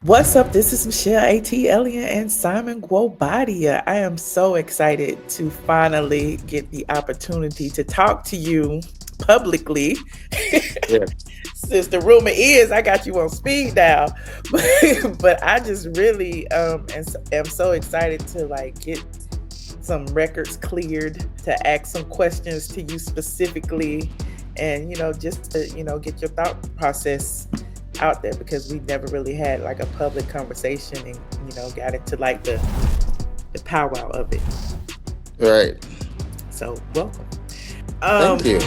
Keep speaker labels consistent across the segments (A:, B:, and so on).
A: What's up? This is Michelle ATLien and Simon Guobadia. I am so excited to finally get the opportunity to talk to you publicly.
B: Yeah.
A: Since the rumor is I got you on speed dial, but I just really am so excited to like get some records cleared, to ask some questions to you specifically, and just to get your thought process out there, because we never really had like a public conversation and got into like the powwow of it.
B: Right.
A: So welcome.
B: Thank you.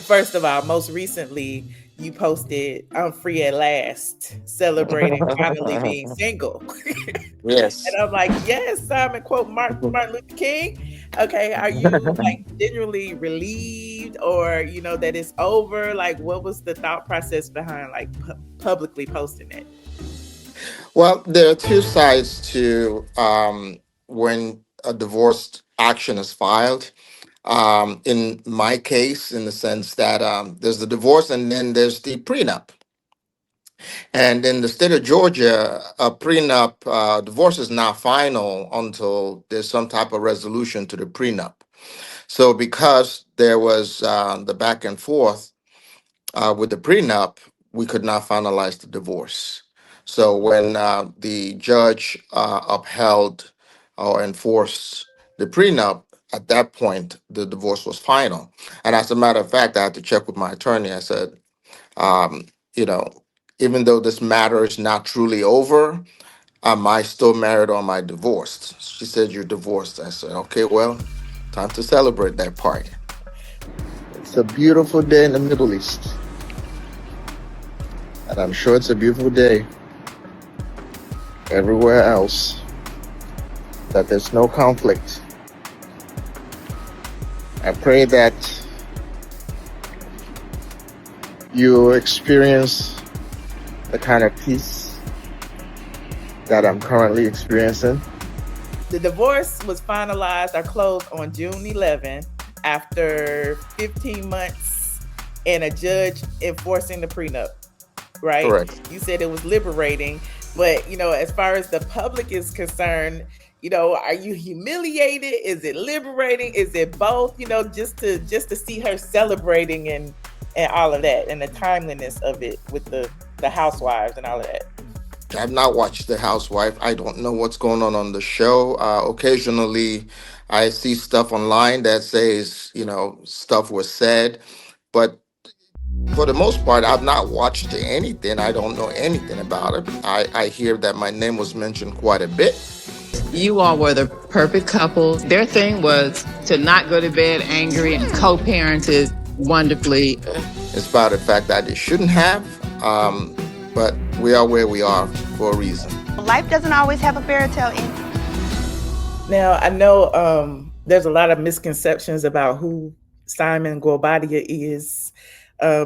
A: First of all, most recently you posted "I'm free at last," celebrating finally being single. And
B: Yes.
A: I'm like, yes, Simon, quote Martin Luther King. Okay, are you like genuinely relieved, or that it's over? Like, what was the thought process behind like publicly posting it?
B: Well, there are two sides to when a divorce action is filed. In my case, in the sense that there's the divorce and then there's the prenup. And in the state of Georgia, a prenup divorce is not final until there's some type of resolution to the prenup. So, because there was the back and forth with the prenup, we could not finalize the divorce. So when the judge upheld or enforced the prenup, at that point the divorce was final. And as a matter of fact, I had to check with my attorney. I said, um, you know, even though this matter is not truly over, am I still married or am I divorced? She said, you're divorced. I said, okay, well, time to celebrate that part. It's a beautiful day in the Middle East. And I'm sure it's a beautiful day everywhere else, that there's no conflict. I pray that you experience the kind of peace that I'm currently experiencing.
A: The divorce was finalized or closed on June 11 after 15 months and a judge enforcing the prenup, right?
B: Correct.
A: You said it was liberating, but as far as the public is concerned, are you humiliated? Is it liberating? Is it both? Just to see her celebrating and all of that, and the timeliness of it with the housewives and all of that.
B: I've not watched The Housewife. I don't know what's going on the show. Occasionally, I see stuff online that says, stuff was said, but for the most part, I've not watched anything. I don't know anything about it. I hear that my name was mentioned quite a bit.
C: You all were the perfect couple. Their thing was to not go to bed angry and co-parented wonderfully.
B: In spite of the fact that they shouldn't have, but we are where we are for a reason.
D: Life doesn't always have a fairy tale ending.
A: Now, I know there's a lot of misconceptions about who Simon Guobadia is,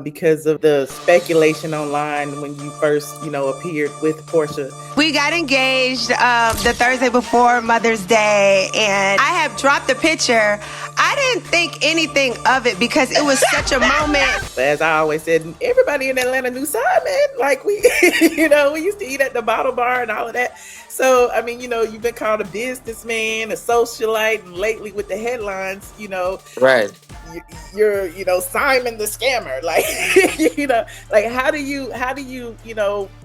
A: because of the speculation online when you first, appeared with Porsha.
D: We got engaged the Thursday before Mother's Day, and I have dropped the picture. I didn't think anything of it because it was such a moment.
A: But as I always said, everybody in Atlanta knew Simon. Like we, we used to eat at the bottle bar and all of that. So, I mean, you've been called a businessman, a socialite, and lately with the headlines,
B: Right.
A: you're Simon the scammer. Like, like how do you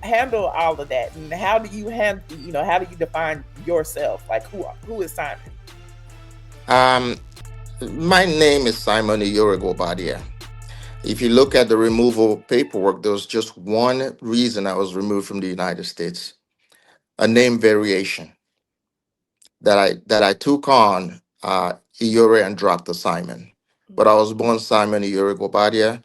A: handle all of that, and how do you how do you define yourself? Like, who is Simon?
B: My name is Simon Guobadia. If you look at the removal paperwork, there was just one reason I was removed from the United States: a name variation that I took on Iyore and dropped the Simon. But I was born Simon Guobadia.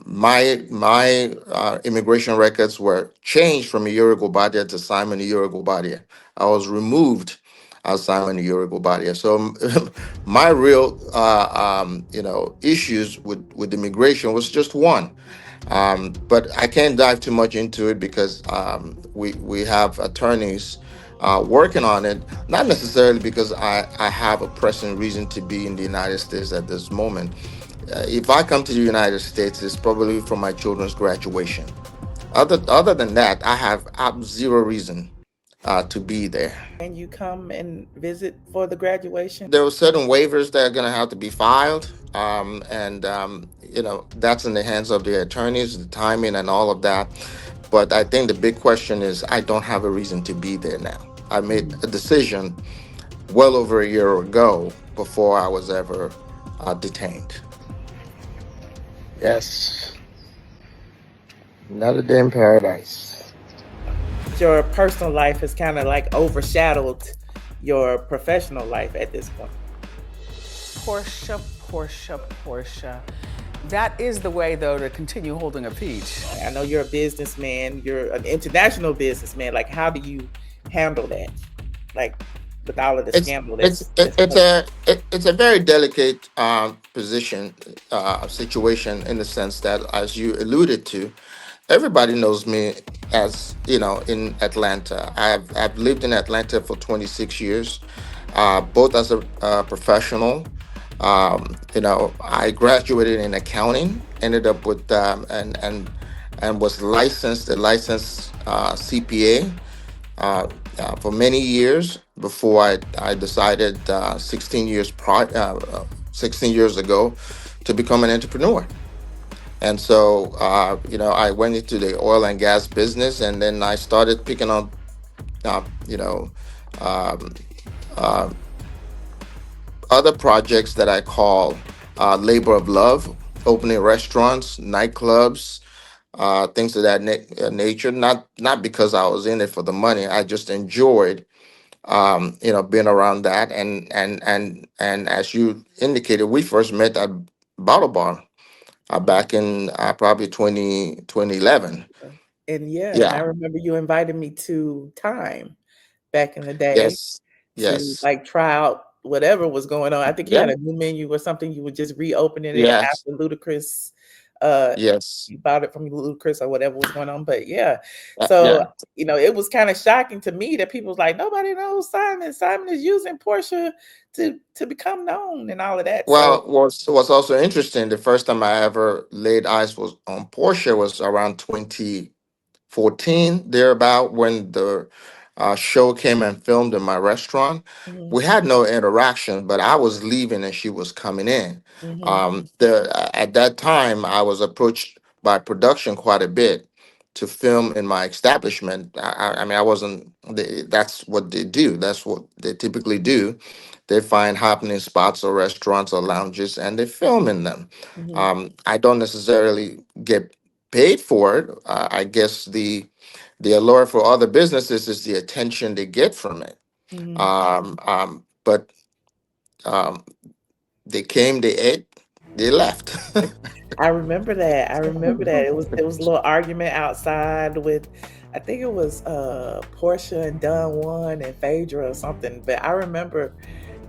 B: My immigration records were changed from Guobadia to Simon Guobadia. I was removed as Simon Guobadia. So my real issues with immigration was just one. But I can't dive too much into it because we have attorneys working on it, not necessarily because I have a pressing reason to be in the United States at this moment. if I come to the United States, it's probably for my children's graduation. Other than that, I have zero reason to be there.
A: Can you come and visit for the graduation?
B: There were certain waivers that are going to have to be filed, and that's in the hands of the attorneys, the timing, and all of that. But I think the big question is, I don't have a reason to be there now. I made
A: Mhm.
B: a decision well over a year ago before I was ever detained. Yes, another day in paradise.
A: Your personal life has kind of like overshadowed your professional life at this point.
E: Porsha. That is the way, though, to continue holding a peach.
A: I know you're a businessman, you're an international businessman. Like, how do you handle that? Like, with all of the
B: It's
A: scandal
B: it's
A: that's
B: it's a very delicate position situation, in the sense that, as you alluded to, everybody knows me, as in Atlanta. I've lived in Atlanta for 26 years, both as a professional. I graduated in accounting, ended up with and was licensed, a licensed CPA for many years before I decided 16 years ago, to become an entrepreneur. And so, I went into the oil and gas business, and then I started picking up, uh, you know, um, uh, other projects that I call labor of love, opening restaurants, nightclubs, things of that nature. Not because I was in it for the money. I just enjoyed, being around that. And as you indicated, we first met at Bottle Bar back in probably 2011.
A: and yeah, and I
B: Yeah.
A: remember you invited me to Time back in the day
B: Yes.
A: to
B: Yes.
A: like try out whatever was going on. I think you
B: Yeah.
A: had a new menu or something. You were just reopening it
B: Yes.
A: after Ludacris. Uh,
B: Yes.
A: you bought it from Ludacris or whatever was going on. But yeah,
B: Yeah.
A: so it was kind of shocking to me that people was like, nobody knows Simon. Simon is using Porsha to become known and all of that. So
B: Well, what's also interesting, the first time I ever laid eyes was on Porsche was around 2014, thereabout, when the show came and filmed in my restaurant.
A: mhm,
B: We had no interaction, but I was leaving and she was coming in.
A: mhm,
B: At that time, I was approached by production quite a bit to film in my establishment. I mean, I wasn't. That's what they do. That's what they typically do. They find happening spots or restaurants or lounges, and they film in them.
A: mhm,
B: I don't necessarily get paid for it. I guess the allure for other businesses is the attention they get from it.
A: mhm.
B: But um, they came, they ate, they left.
A: I remember that. I remember that. It was a little argument outside with, I think it was Portia and Don Juan and Phaedra or something. But I remember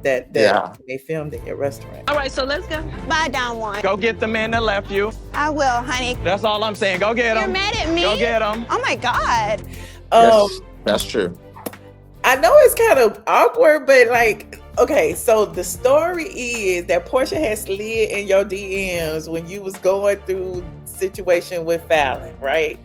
A: that
B: Yeah.
A: they filmed in your restaurant.
F: All right, so let's go.
G: Bye, Don Juan.
F: Go get the man that left you.
G: I will, honey.
F: That's all I'm saying. Go get him.
G: You're mad at me?
F: Go get him.
G: Oh my God.
A: Um,
B: Yes, that's true.
A: I know it's kind of awkward, but like, okay, so the story is that Portia had slid in your DMs when you was going through situation with Fallon, right?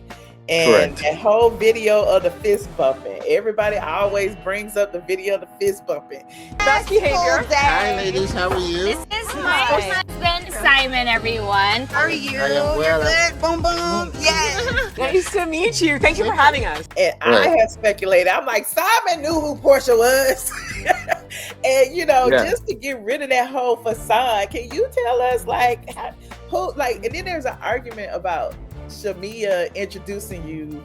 A: And
B: Correct.
A: that whole video of the fist bumping, everybody always brings up the video of the fist bumping.
F: Best behavior.
B: Hi, ladies. How are you?
H: This is my husband, Simon, everyone.
G: How are you?
B: I am well.
G: You're good. Boom, boom. Yes.
E: Nice to meet you. Thank you for having us.
A: And I
B: Right.
A: had speculated, I'm like, Simon knew who Portia was. And
B: Yeah.
A: just to get rid of that whole facade, can you tell us like and then there's an argument about Shamea introducing you,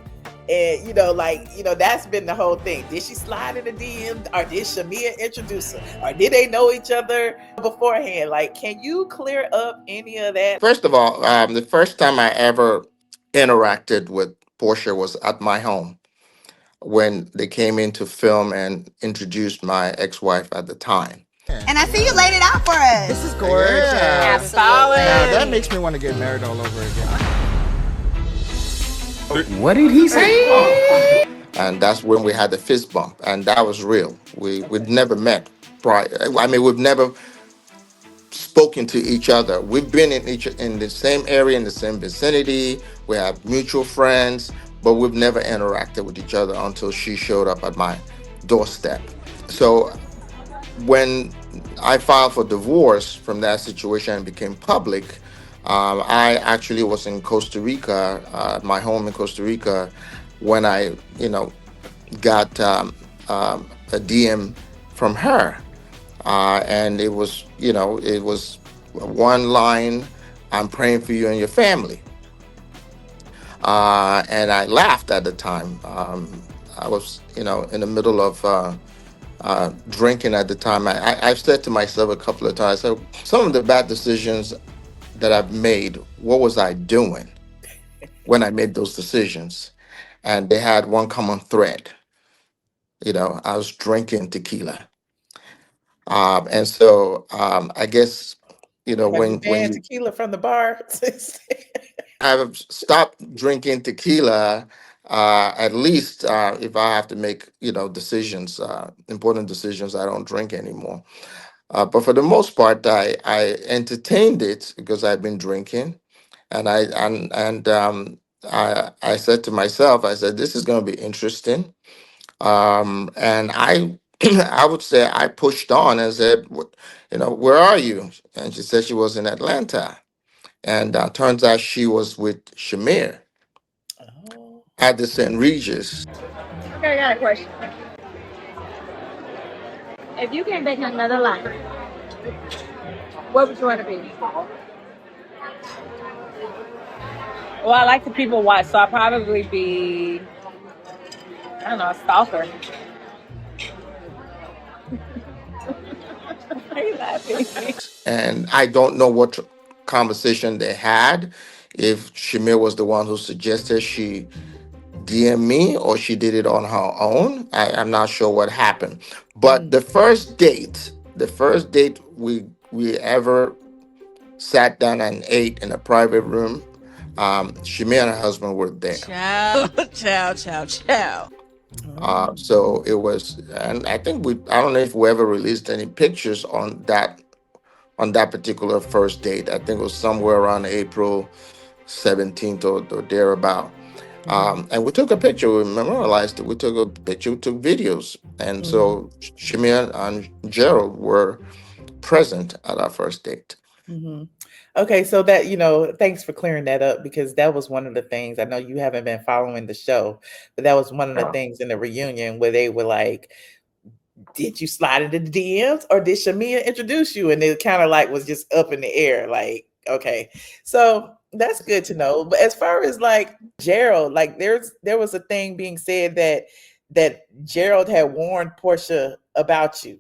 A: and that's been the whole thing. Did she slide in the DM, or did Shamea introduce her, or did they know each other beforehand? Like, can you clear up any of that?
B: First of all, the first time I ever interacted with Portia was at my home when they came in to film and introduced my ex-wife at the time.
G: And I see you laid it out for us.
E: This is gorgeous.
B: Yeah.
H: Absolutely.
I: Now that makes me want to get married all over again.
E: What did he say?
B: And that's when we had the fist bump, and that was real. We'd never met prior. I mean, we've never spoken to each other. We've been in the same area, in the same vicinity. We have mutual friends, but we've never interacted with each other until she showed up at my doorstep. So when I filed for divorce from that situation and became public, I actually was in Costa Rica, my home in Costa Rica, when I, got a DM from her, and it was one line: "I'm praying for you and your family." And I laughed at the time. I was, in the middle of drinking at the time. I've said to myself a couple of times, so some of the bad decisions that I've made, what was I doing when I made those decisions? And they had one common thread. I was drinking tequila. And so I guess,
A: Have you
B: when
A: banned
B: you
A: tequila from the bar?
B: I've stopped drinking tequila, at least if I have to make, decisions, important decisions, I don't drink anymore. But for the most part, I entertained it because I've been drinking, and I said to myself, I said, this is going to be interesting. And I I would say I pushed on and said, where are you? And she said she was in Atlanta, and turns out she was with Shamea
A: Oh.
B: at the St. Regis.
H: Okay, I got a question. If you came back in another life, what would you want to be?
F: Well, I like to people watch, so I'll probably be, I don't know, a stalker. Why are you laughing?
B: And I don't know what conversation they had, if Shamir was the one who suggested she DM me or she did it on her own. I'm not sure what happened. But
A: Mm.
B: the first date we ever sat down and ate in a private room, Shamir and her husband were there.
F: Ciao, ciao, ciao.
A: Oh.
B: So it was, and I don't know if we ever released any pictures on that particular first date. I think it was somewhere around April 17th or thereabout.
A: Mhm.
B: And we took a picture, we memorialized it. We took a picture, we took videos. And
A: Mhm.
B: so Shimea and Gerald were present at our first date.
A: Mhm. Okay, so that, thanks for clearing that up because that was one of the things. I know you haven't been following the show, but that was one of the things in the reunion where they were like, did you slide into the DMs or did Shamia introduce you? And it kind of like was just up in the air, like, okay. So that's good to know. But as far as like Gerald, like there was a thing being said that Gerald had warned Portia about you.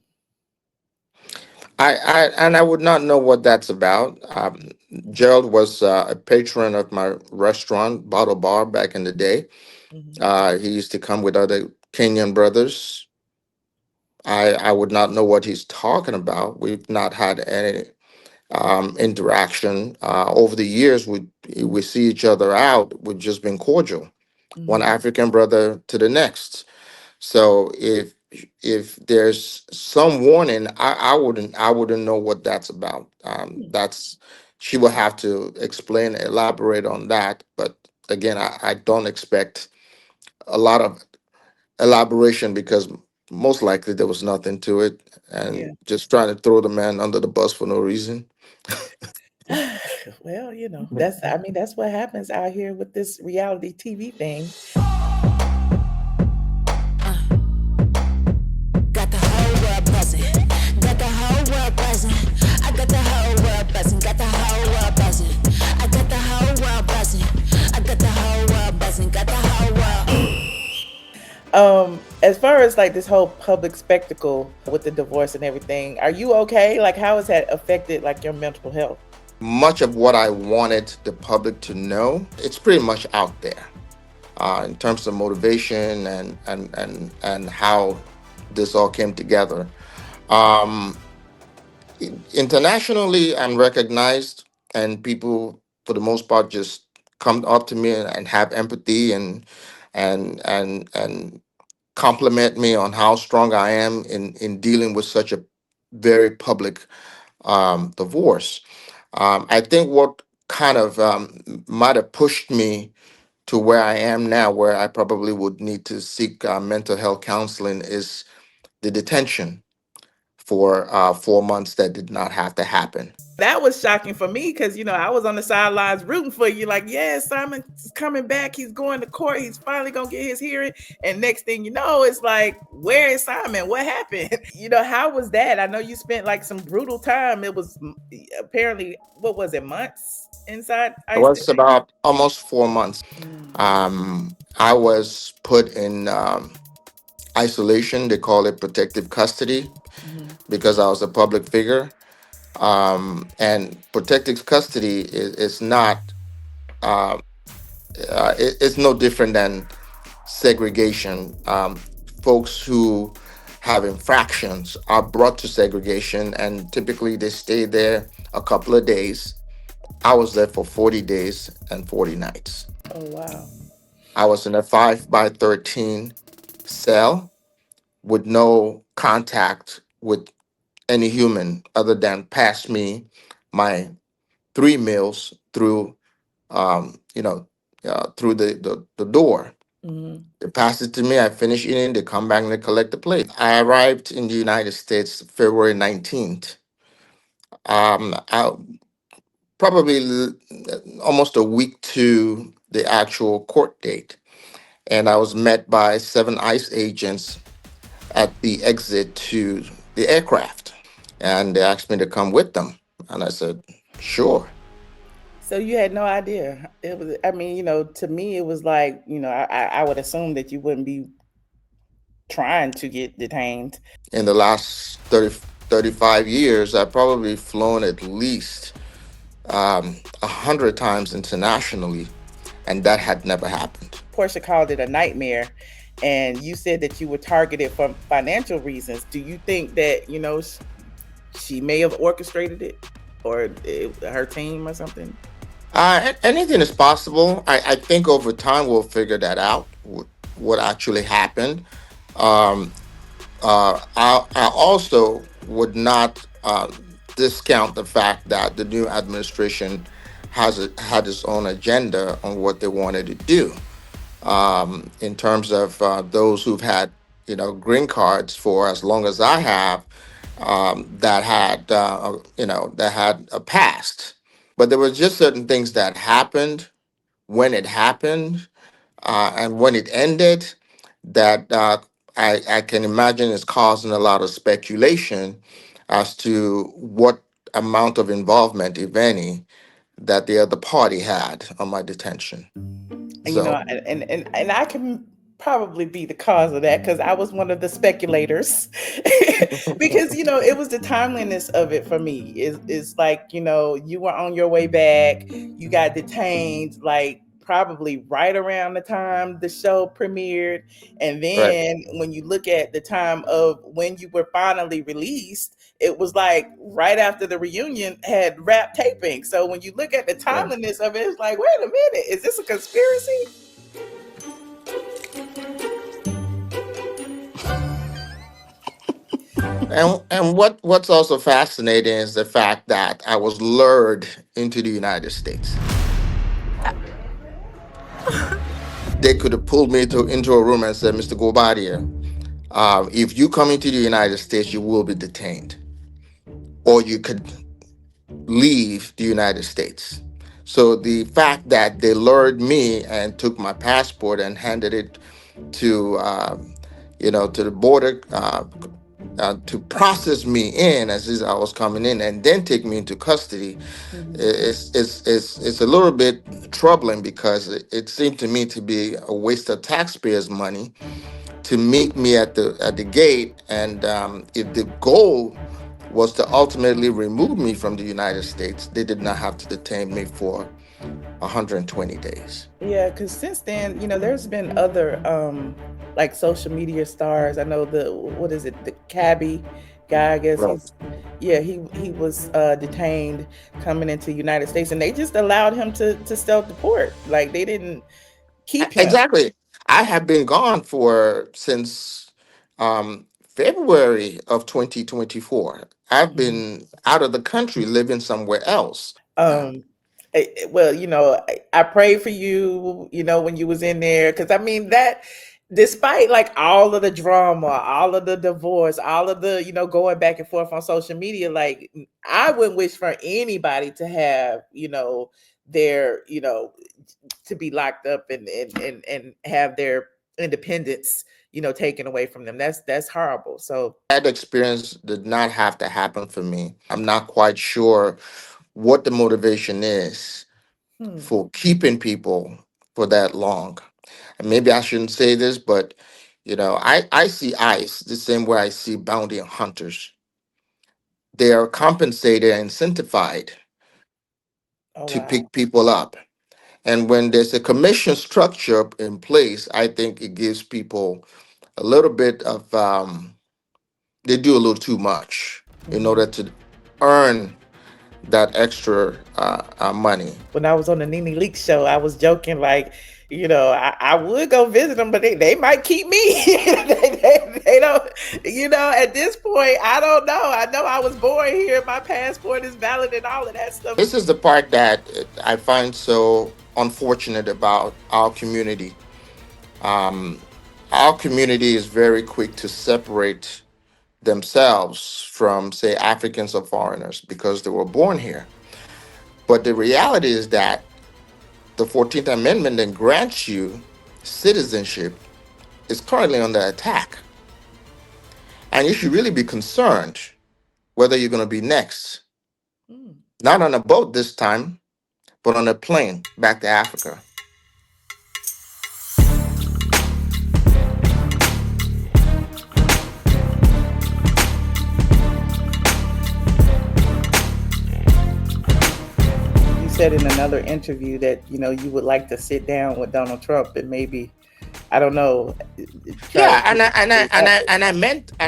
B: I would not know what that's about. Gerald was a patron of my restaurant, Bottle Bar, back in the day.
A: Mhm.
B: He used to come with other Kenyan brothers. I would not know what he's talking about. We've not had any interaction over the years. We see each other out. We've just been cordial, one
A: Mhm.
B: African brother to the next. So if there's some warning, I wouldn't know what that's about. That's She will have to explain, elaborate on that. But again, I don't expect a lot of elaboration because most likely there was nothing to it,
A: Yeah.
B: and just trying to throw the man under the bus for no reason.
A: Well, that's what happens out here with this reality TV thing.
J: Got the whole world buzzing. Got the whole world buzzing. I got the whole world buzzing. Got the whole world buzzing. I got the whole world buzzing. I got the whole world buzzing. Got the whole world.
A: As far as like this whole public spectacle with the divorce and everything, are you okay? Like how has that affected like your mental health?
B: Much of what I wanted the public to know, it's pretty much out there, in terms of motivation and how this all came together. Um, Internationally, I'm recognized, and people, for the most part, just come up to me and have empathy and compliment me on how strong I am in dealing with such a very public divorce. I think what kind of might have pushed me to where I am now, where I probably would need to seek mental health counseling, is the detention for 4 months that did not have to happen.
A: That was shocking for me because, I was on the sidelines rooting for you. Like, yeah, Simon's coming back. He's going to court. He's finally going to get his hearing. And next thing you know, it's like, where is Simon? What happened? How was that? I know you spent like some brutal time. It was apparently, what was it, months inside
B: It was
A: isolation?
B: about almost 4 months. I was put in isolation. They call it protective custody because I was a public figure. And protective custody is not, uh, it's no different than segregation. Folks who have infractions are brought to segregation, and typically they stay there a couple of days. I was there for 40 days and 40 nights.
A: Oh, wow.
B: I was in a 5 by 13 cell with no contact with any human other than pass me my 3 meals through, through the door.
A: Mhm.
B: They pass it to me. I finish eating. They come back and they collect the plate. I arrived in the United States February 19th. I probably almost a week to the actual court date, and I was met by 7 ICE agents at the exit to the aircraft, and they asked me to come with them, and I said, "Sure."
A: So you had no idea. It was, I mean, to me, it was like, I would assume that you wouldn't be trying to get detained.
B: In the last 35 years, I've probably flown at least 100 times internationally, and that had never happened.
A: Porsha called it a nightmare, and you said that you were targeted for financial reasons. Do you think that, she may have orchestrated it, or her team or something?
B: Anything is possible. I think over time we'll figure that out, what actually happened. Um, I also would not discount the fact that the new administration had its own agenda on what they wanted to do, in terms of those who've had green cards for as long as I have, that had a past. But there were just certain things that happened when it happened, and when it ended, that I can imagine is causing a lot of speculation as to what amount of involvement, if any, that the other party had on my detention.
A: And,
B: So
A: and I can probably be the cause of that because I was one of the speculators. Because it was the timeliness of it for me. Is like, you were on your way back, you got detained like probably right around the time the show premiered, and
B: right.
A: then when you look at the time of when you were finally released, it was like right after the reunion had wrapped taping. So when you look at the
B: Right.
A: timeliness of it, it's like, wait a minute, is this a conspiracy?
B: And what's also fascinating is the fact that I was lured into the United States. They could have pulled me into a room and said, "Mr. Guobadia, if you come into the United States, you will be detained, or you could leave the United States." So the fact that they lured me and took my passport and handed it to, to the border, to process me in as if I was coming in, and then take me into custody, it's a little bit troubling, because it seemed to me to be a waste of taxpayers' money to meet me at the gate, and if the goal was to ultimately remove me from the United States, they did not have to detain me for 120 days.
A: Yeah, because since then, there's been other like social media stars. I know what is it, the cabbie guy, I guess
B: Right.
A: he was detained coming into the United States, and they just allowed him to self-deport. Like they didn't keep him.
B: Exactly. I have been gone for since February of 2024. I've
A: Mhm.
B: been out of the country living somewhere else.
A: Um, well, I prayed for you, when you was in there, because I mean that, despite like all of the drama, all of the divorce, all of the going back and forth on social media, like I wouldn't wish for anybody to have their to be locked up and have their independence taken away from them. That's horrible. So
B: That experience did not have to happen for me. I'm not quite sure what the motivation is
A: hmm,
B: for keeping people for that long. And maybe I shouldn't say this, but I see ICE the same way I see bounty hunters. They are compensated and incentivized
A: oh
B: to
A: wow.
B: pick people up. And when there's a commission structure in place, I think it gives people a little bit of they do a little too much in
A: Mhm.
B: order to earn that extra money.
A: When I was on the Nene Leak show, I was joking like, I would go visit them, but they might keep me. They don't, at this point, I don't know. I know I was born here. My passport is valid and all of that stuff.
B: This is the part that I find so unfortunate about our community. Um, our community is very quick to separate themselves from, say, Africans or foreigners because they were born here. But the reality is that the 14th Amendment then grants you citizenship is currently under attack. And you should really be concerned whether you're going to be next,
A: Mm.
B: not on a boat this time, but on a plane back to Africa.
A: You said in another interview that, you would like to sit down with Donald Trump and maybe, I don't know, try to
B: Yeah,
A: get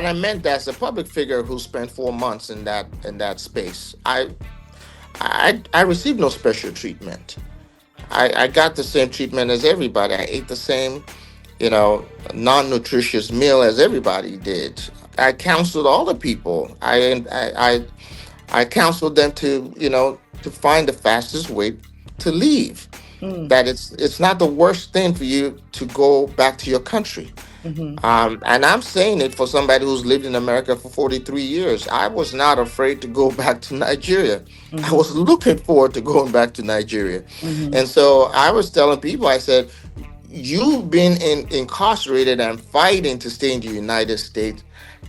B: I meant that as a public figure who spent 4 months in that space. I received no special treatment. I got the same treatment as everybody. I ate the same, non-nutritious meal as everybody did. I counseled all the people. I counseled them to, to find the fastest way to leave.
A: Mm,
B: That it's not the worst thing for you to go back to your country.
A: mhm,
B: And I'm saying it for somebody who's lived in America for 43 years. I was not afraid to go back to Nigeria. I
A: mhm,
B: was looking forward to going back to Nigeria.
A: mhm.
B: And so I was telling people, I said, you being incarcerated and fighting to stay in the United States,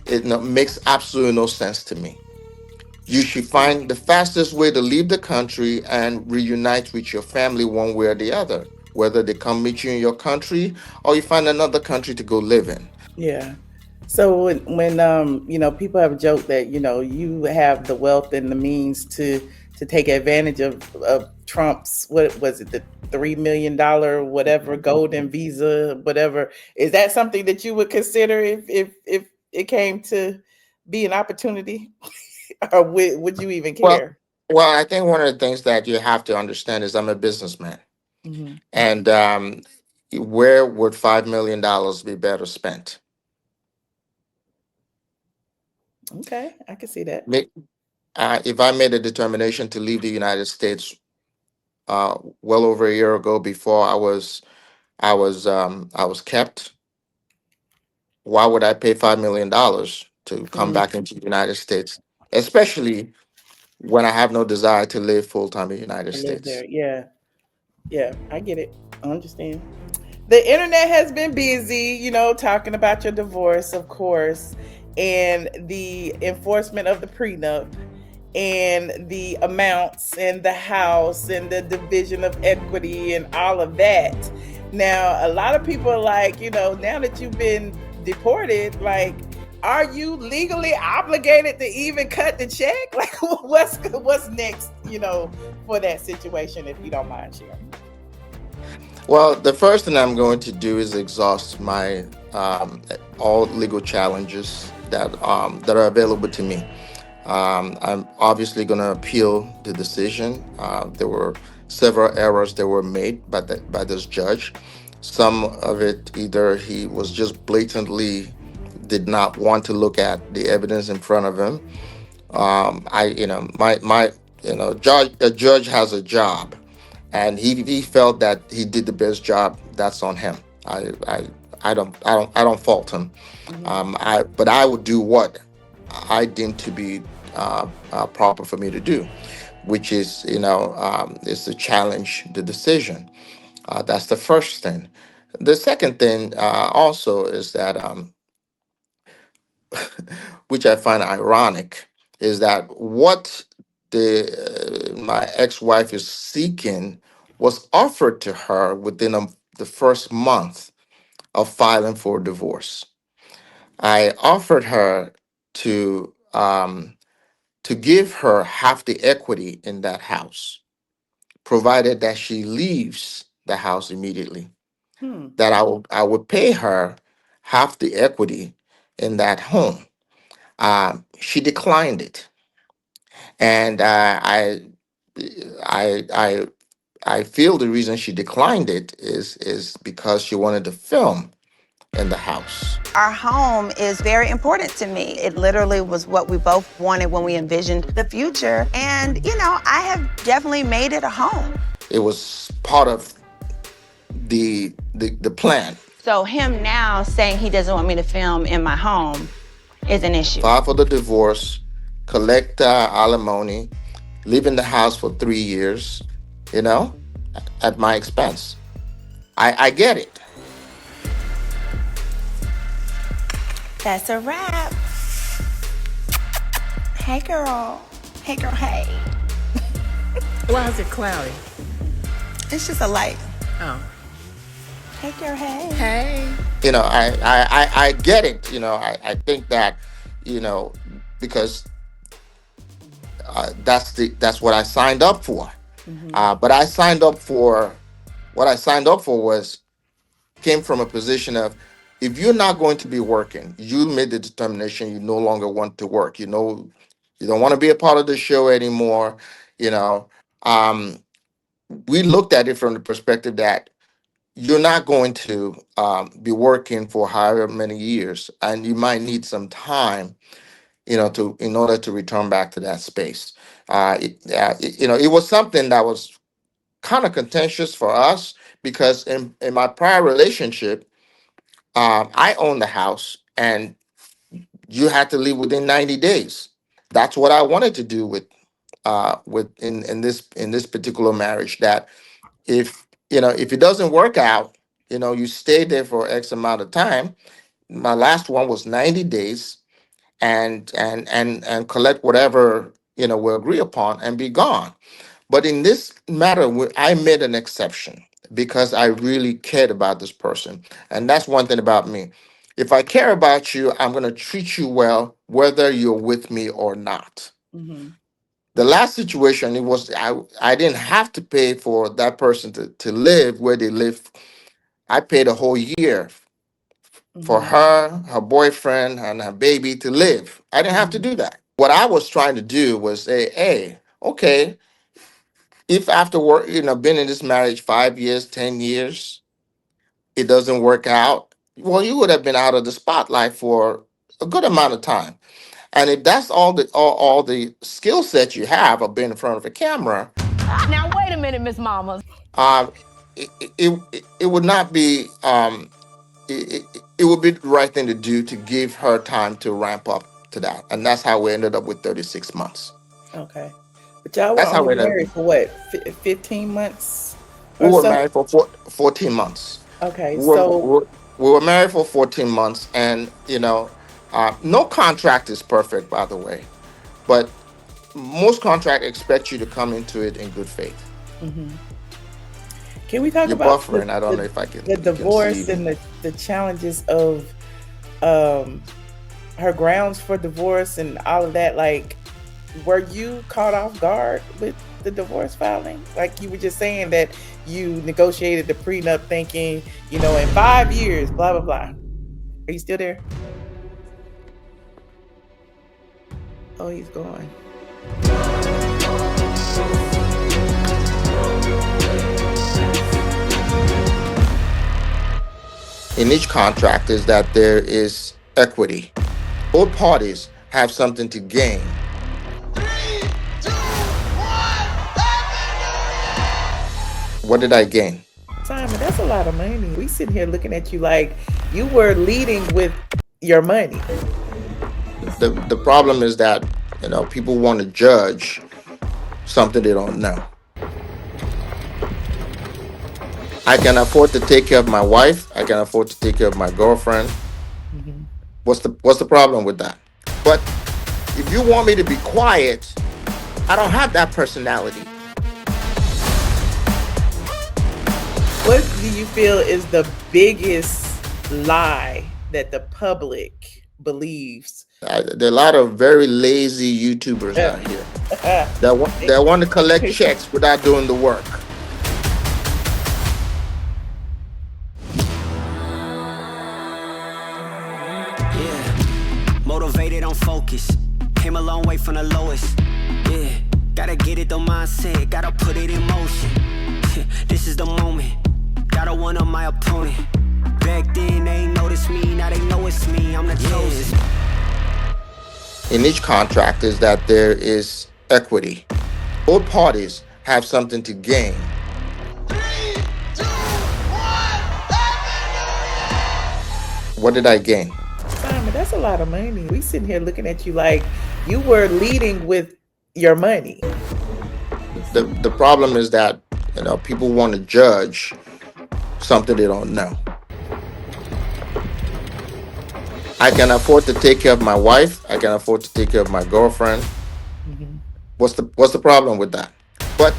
B: it makes absolutely no sense to me. You should find the fastest way to leave the country and reunite with your family one way or the other, whether they come meet you in your country or you find another country to go live in.
A: Yeah. So when people have joked that you have the wealth and the means to take advantage of Trump's, what was it, the $3 million whatever golden visa, whatever, is that something that you would consider if it came to be an opportunity? Or would you even
B: Well,
A: care?
B: I think one of the things that you have to understand is I'm a businessman,
A: Hmm.
B: and where would $5 million be better spent?
A: Okay, I can see that.
B: Ma- if I made a determination to leave the United States well over a year ago, before I was kept, why would I pay $5 million to come
A: Mm,
B: back into the United States, especially when I have no desire to live full time in the United
A: I live
B: States?
A: there. Yeah, yeah, I get it. I understand. The internet has been busy, talking about your divorce, of course, and the enforcement of the prenup and the amounts and the house and the division of equity and all of that. Now, a lot of people are like, now that you've been deported, like, are you legally obligated to even cut the check? Like, what's next, for that situation, if you don't mind sharing?
B: Well, the first thing I'm going to do is exhaust my all legal challenges that are available to me. I'm obviously going to appeal the decision. There were several errors that were made by this judge. Some of it, either he was just blatantly did not want to look at the evidence in front of him. A judge has a job, and he felt that he did the best job. That's on him. I don't fault him. But I would do what I deem to be proper for me to do, which is, is to challenge the decision. That's the first thing. The second thing also is that, which I find ironic, is that what the my ex-wife is seeking was offered to her within the first month of filing for divorce. I offered her to give her half the equity in that house, provided that she leaves the house immediately. That I would pay her half the equity in that home. She declined it, and I I I feel the reason she declined it is because she wanted to film in the house.
G: Our home is very important to me. It literally was what we both wanted when we envisioned the future. And, I have definitely made it a home.
B: It was part of the plan.
G: So him now saying he doesn't want me to film in my home is an issue.
B: File for the divorce, collect alimony, live in the house for 3 years, you know, at my expense. I get it.
G: That's a wrap. Hey, girl. Hey, girl, hey.
E: Why is it cloudy?
G: It's just a light.
E: Oh.
G: Hey, girl, hey.
E: Hey.
B: I get it. I think that, because that's what I signed up for. But what I signed up for came from a position of, if you're not going to be working, you made the determination you no longer want to work. You don't want to be a part of the show anymore. We looked at it from the perspective that you're not going to be working for however many years, and you might need some time, in order to return back to that space. It was something that was kind of contentious for us, because in my prior relationship, I owned the house, and you had to leave within 90 days. That's what I wanted to do in this particular marriage. That if it doesn't work out, you stay there for X amount of time. My last one was 90 days, and collect whatever we agree upon and be gone. But in this matter, I made an exception because I really cared about this person. And that's one thing about me. If I care about you, I'm going to treat you well, whether you're with me or not. The last situation, I didn't have to pay for that person to live where they live. I paid a whole year for her boyfriend, and her baby to live. I didn't have to do that. What I was trying to do was say, hey, okay, if after work, been in this marriage 5 years, 10 years, it doesn't work out, well, you would have been out of the spotlight for a good amount of time. And if that's all the skill set you have of being in front of a camera,
H: Now wait a minute, Miss Mama.
B: it would not be it would be the right thing to do, to give her time to ramp up to that. And that's how we ended up with 36 months.
A: Okay. But y'all were
B: That's how
A: only
B: we ended
A: married
B: up.
A: for what, 15 months
B: We
A: or
B: were
A: so?
B: married for 14 months.
A: Okay,
B: We were,
A: so
B: we were married for 14 months, and no contract is perfect, by the way, but most contracts expect you to come into it in good faith.
A: can we talk
B: You're
A: about
B: buffering. I don't know if I can.
A: the
B: You can
A: divorce
B: see
A: and the challenges of her grounds for divorce and all of that? Like, were you caught off guard with the divorce filing? Like you were just saying that you negotiated the prenup thinking, in 5 years, blah, blah, blah. Are you still there? Oh, he's gone.
B: in each contract is that there is equity. Both parties have something to gain. What did I gain?
A: Simon, that's a lot of money. We sitting here looking at you like you were leading with your money.
B: The problem is that people want to judge something they don't know. I can afford to take care of my wife. I can afford to take care of my girlfriend.
A: Mhm.
B: What's the problem with that? But if you want me to be quiet, I don't have that personality.
A: What do you feel is the biggest lie that the public believes?
B: There are a lot of very lazy YouTubers out here that want to collect checks without doing the work.
K: Motivated on focus. Came a long way from the lowest. Yeah, gotta get it the mindset, gotta put it in motion. This is the moment. Gotta one up my opponent. Back then they ain't noticed me, now they know it's me. I'm the chosen.
B: In each contract is that there is equity. Both parties have something to gain. What did I gain?
A: Simon, that's a lot of money. We sitting here looking at you like you were leading with your money.
B: The problem is that people want to judge something they don't know. I can afford to take care of my wife. I can afford to take care of my girlfriend.
A: Mhm.
B: What's the problem with that? But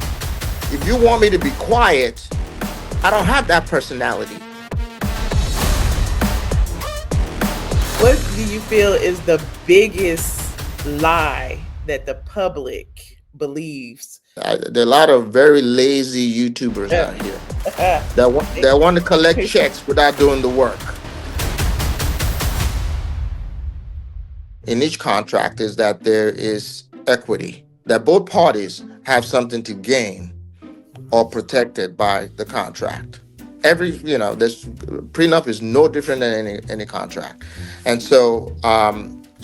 B: if you want me to be quiet, I don't have that personality.
A: What do you feel is the biggest lie that the public believes?
B: There are a lot of very lazy YouTubers out here that want to collect checks without doing the work. In each contract is that there is equity, that both parties have something to gain or protected by the contract. This prenup is no different than any contract. And so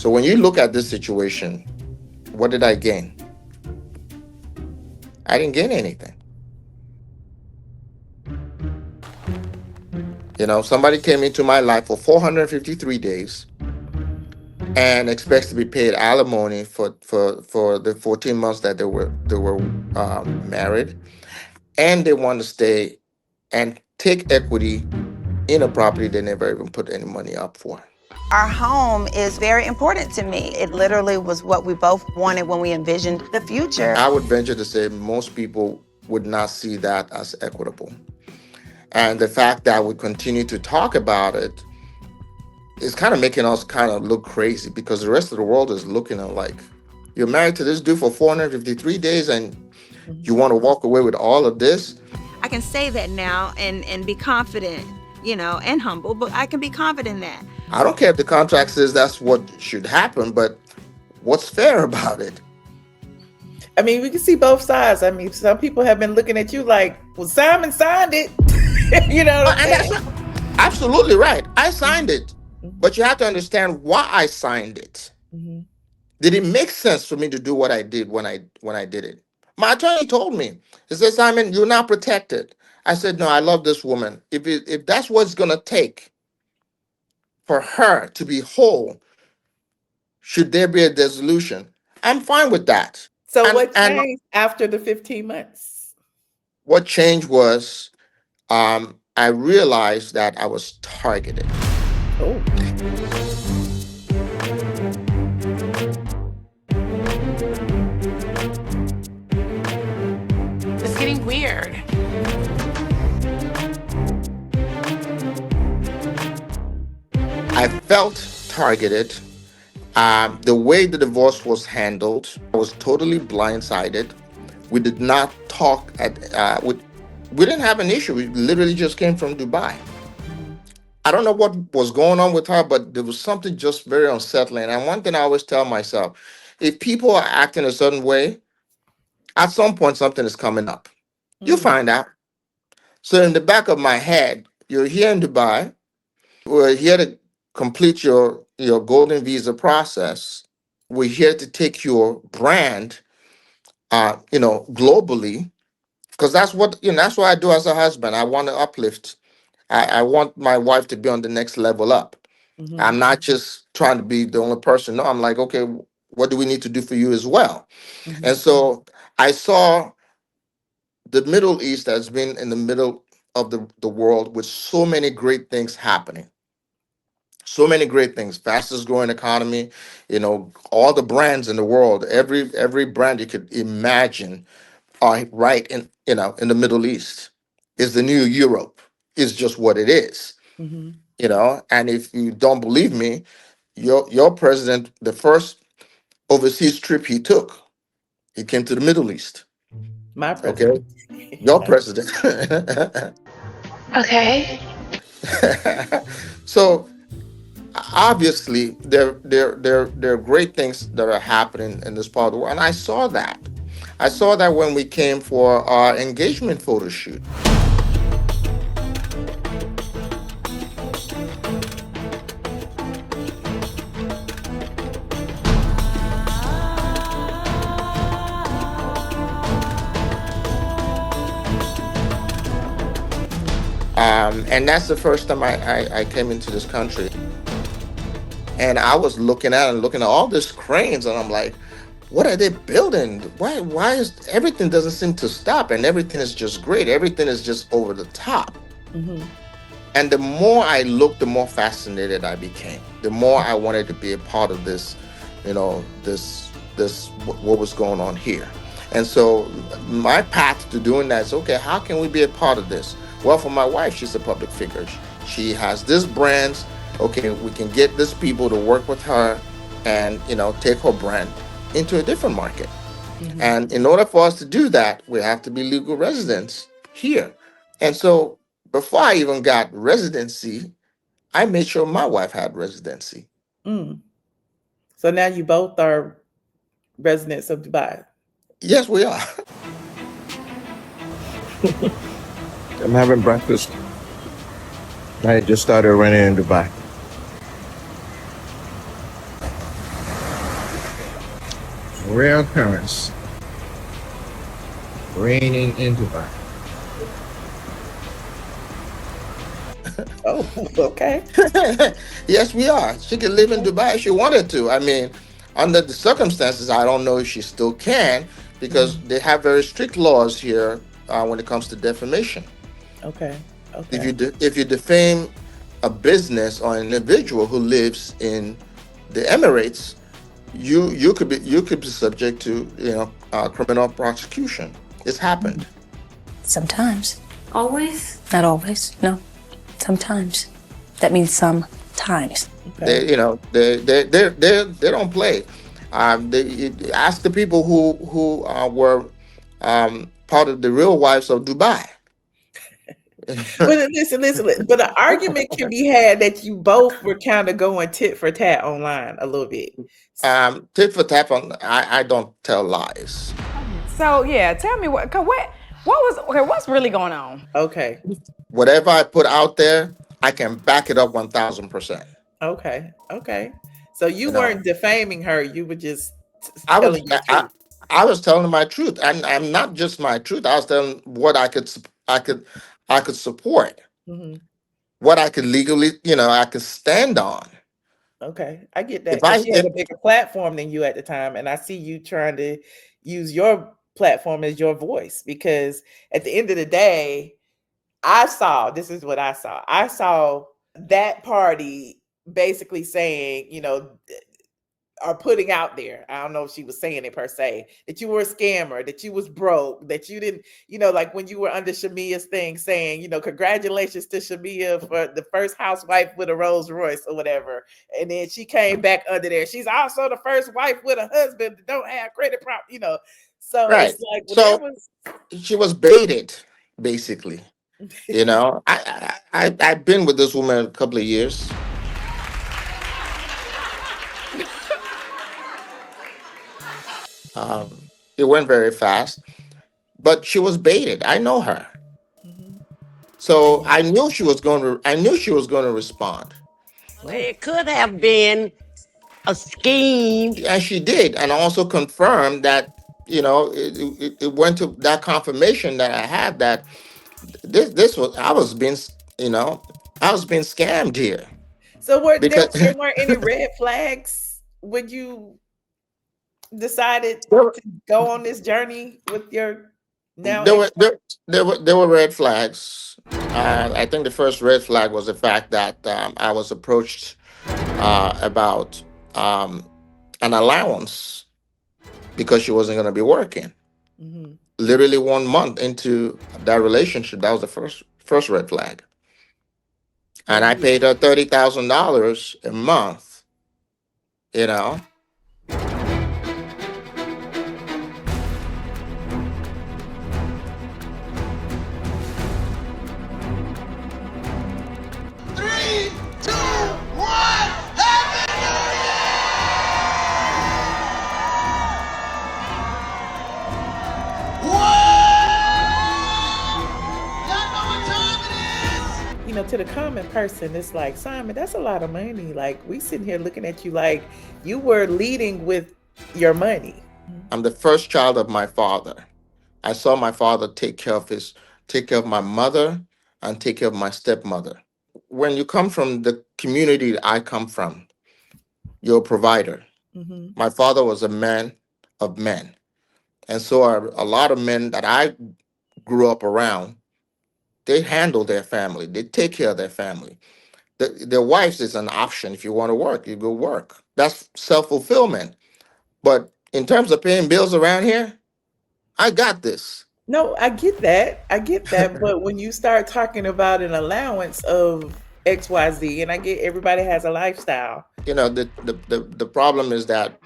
B: when you look at this situation, what did I gain? I didn't gain anything. Somebody came into my life for 453 days and expects to be paid alimony for the 14 months that they were married, and they want to stay and take equity in a property they never even put any money up for.
G: Our home is very important to me. It literally was what we both wanted when we envisioned the future.
B: I would venture to say most people would not see that as equitable. And the fact that we continue to talk about it is kind of making us kind of look crazy, because the rest of the world is looking at like, you're married to this dude for 453 days and you want to walk away with all of this?
G: I can say that now and be confident, and humble, but I can be confident in that.
B: I don't care if the contract says that's what should happen, but what's fair about it?
A: I mean, we can see both sides. I mean, some people have been looking at you like, well, Simon signed it. You know what I'm saying?
B: Absolutely right. I signed it. But you have to understand why I signed it.
A: Mm-hmm.
B: Did it make sense for me to do what I did when I did it? My attorney told me, he said, Simon, you're not protected. I said, no, I love this woman. If that's what it's going to take for her to be whole, should there be a dissolution, I'm fine with that.
A: So what changed after the 15 months?
B: What changed was I realized that I was targeted.
A: Oh.
E: It's getting weird.
B: I felt targeted. The way the divorce was handled, I was totally blindsided. We did not talk we didn't have an issue. We literally just came from Dubai. I don't know what was going on with her, but there was something just very unsettling. And one thing I always tell myself, if people are acting a certain way, at some point something is coming up. You find out. So in the back of my head, you're here in Dubai. We're here complete your golden visa process, we're here to take your brand, globally, because that's what I do as a husband. I want to uplift. I want my wife to be on the next level up.
A: Mm-hmm.
B: I'm not just trying to be the only person. No, I'm like, okay, what do we need to do for you as well?
A: Mm-hmm.
B: And so I saw the Middle East has been in the middle of the world with so many great things happening. So many great things, fastest growing economy, all the brands in the world, every brand you could imagine are right in the Middle East. Is the new Europe, is just what it is.
A: Mm-hmm.
B: And if you don't believe me, your president, the first overseas trip he took, he came to the Middle East.
A: My
B: Okay,
A: president.
B: your president.
J: Okay.
B: So obviously there are great things that are happening in this part of the world, and I saw that when we came for our engagement photo shoot. And that's the first time I came into this country, and I was looking at all these cranes, and I'm like, what are they building? Why is everything doesn't seem to stop, and everything is just great, everything is just over the top.
A: Mm-hmm.
B: And the more I looked, the more fascinated I became. The more I wanted to be a part of this, what was going on here. And so my path to doing that is, okay, how can we be a part of this? Well, for my wife, she's a public figure. She has this brands. Okay, we can get these people to work with her and, take her brand into a different market.
A: Mm-hmm.
B: And in order for us to do that, we have to be legal residents here. And so before I even got residency, I made sure my wife had residency.
A: Mm. So now you both are residents of Dubai.
B: Yes, we are.
I: I'm having breakfast. I just started renting in Dubai. Rare occurrence. Raining in Dubai.
A: Oh, okay.
B: Yes, we are. She could live in Dubai if she wanted to. I mean, under the circumstances, I don't know if she still can, because
A: Mhm.
B: they have very strict laws here when it comes to defamation.
A: Okay.
B: If
A: Okay.
B: if you defame a business or an individual who lives in the Emirates, you could be subject to criminal prosecution. It's happened.
J: Sometimes. Always? Not always, no. Sometimes. That means sometimes.
A: Okay.
B: They don't play. They ask the people who were part of the Real Wives of Dubai.
A: But listen. But an argument can be had that you both were kind of going tit for tat online a little bit.
B: Tit for tat. I don't tell lies.
L: So yeah, tell me what's really going on?
A: Okay.
B: Whatever I put out there, I can back it up 1,000%.
A: Okay. Okay. So you
B: You know,
A: weren't defaming her. You were just
B: I was
A: telling your
B: I,
A: truth.
B: I was telling my truth, and I'm not just my truth. I was telling what I could support,
A: Hmm.
B: what I could legally, I could stand on.
A: Okay. I get that
B: If
A: because
B: I
A: she had
B: if
A: a bigger platform than you at the time. And I see you trying to use your platform as your voice because at the end of the day, this is what I saw. I saw that party basically saying, are putting out there. I don't know if she was saying it per se, that you were a scammer, that you was broke, that you didn't, like when you were under Shamea's thing saying, congratulations to Shamea for the first housewife with a Rolls Royce or whatever. And then she came back under there. She's also the first wife with a husband that don't have credit problem. So
B: right,
A: it's like, well, there
B: so
A: was
B: she was baited, basically. I've been with this woman a couple of years. It went very fast, but she was baited. I know her.
A: Mhm.
B: So I knew she was going to respond.
M: It could have been a scheme.
B: And she did, and also confirmed that, it went to that confirmation that I had that this was I was being, I was being scammed here
A: So
B: because
A: there weren't any red flags when you decided
B: there were
A: to go on this journey with your now
B: there
A: ex?
B: were there, there were red flags. I think the first red flag was the fact that I was approached about an allowance because she wasn't going to be working.
A: Mhm.
B: Literally 1 month into that relationship, that was the first red flag, and
A: And
B: I
A: you
B: paid her $30,000 a month. You know,
A: to the common person, it's like, Simon, that's a lot of money. Like, we sitting here looking at you like you were leading with your money.
B: I'm the first child of my father. I saw my father take care of my mother and take care of my stepmother. When you come from the community that I come from, you're a provider.
A: Mm-hmm.
B: My father was a man of men, and so are a lot of men that I grew up around. They handle their family. They take care of their family. Their wives is an option. If you want to work, you go work. That's self-fulfillment. But in terms of paying bills around here, I got this.
A: No, I get that. I get that. But when you start talking about an allowance of XYZ, and I get everybody has a lifestyle.
B: The problem is that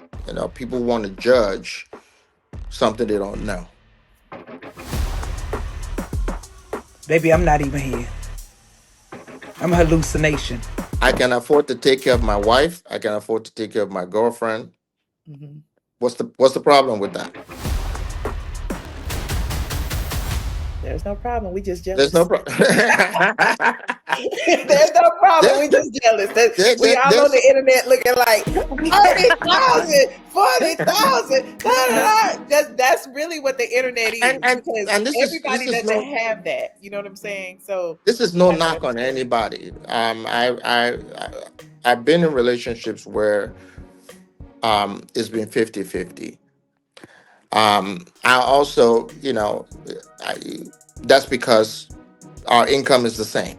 B: people want to judge something they don't know.
N: Baby, I'm not even here. I'm a hallucination.
B: I can afford to take care of my wife. I can afford to take care of my girlfriend.
A: Mm-hmm.
B: What's the problem with that?
A: There's no problem. We just
B: There's
A: jealous.
B: no problem.
A: There's no problem. We just jealous. We all on
B: there's
A: the internet looking like 30,000, 40,000. That's really what the internet is, because
B: and this
A: everybody
B: is
A: doesn't
B: no
A: have that. You know what I'm saying? So
B: this is
A: you
B: no
A: have to
B: knock on
A: understand.
B: anybody. I've been in relationships where it's been 50-50. I also, I, that's because our income is the same.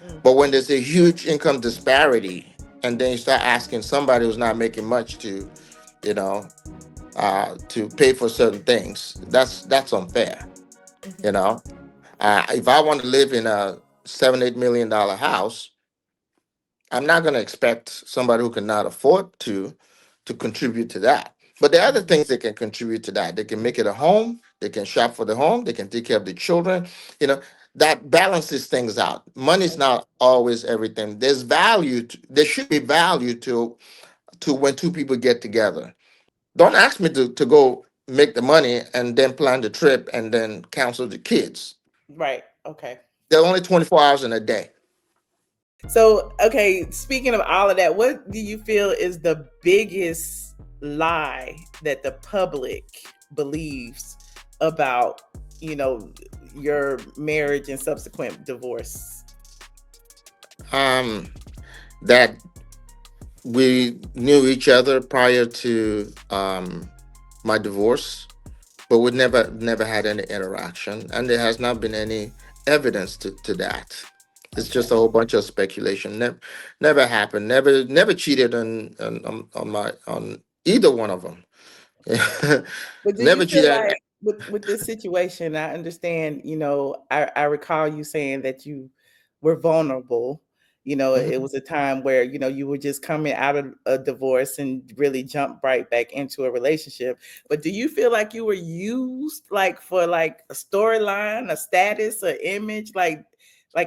A: Mm.
B: But when there's a huge income disparity, and then you start asking somebody who's not making much you know, to pay for certain things, that's unfair. You
A: Mm-hmm.
B: know, if I want to live in a $7-8 million house, I'm not going to expect somebody who cannot afford to contribute to that. But there are other things that can contribute to that. They can make it a home. They can shop for the home. They can take care of the children. You know, that balances things out. Money's not always everything. There's value. There should be value to when two people get together. Don't ask me to go make the money and then plan the trip and then counsel the kids.
A: Right. Okay.
B: There are only 24 hours in a day.
A: So, okay, speaking of all of that, what do you feel is the biggest lie that the public believes about, your marriage and subsequent divorce?
B: That we knew each other prior to my divorce, but we never had any interaction, and there has not been any evidence to that. It's
A: Okay.
B: just a whole bunch of speculation. Never happened. Never cheated on either one of them.
A: But do you
B: Never
A: feel
B: cheated.
A: like with this situation, I understand, I recall you saying that you were vulnerable. It
B: Mhm.
A: was a time where, you were just coming out of a divorce and really jumped right back into a relationship. But do you feel like you were used like for like a storyline, a status, an image? Like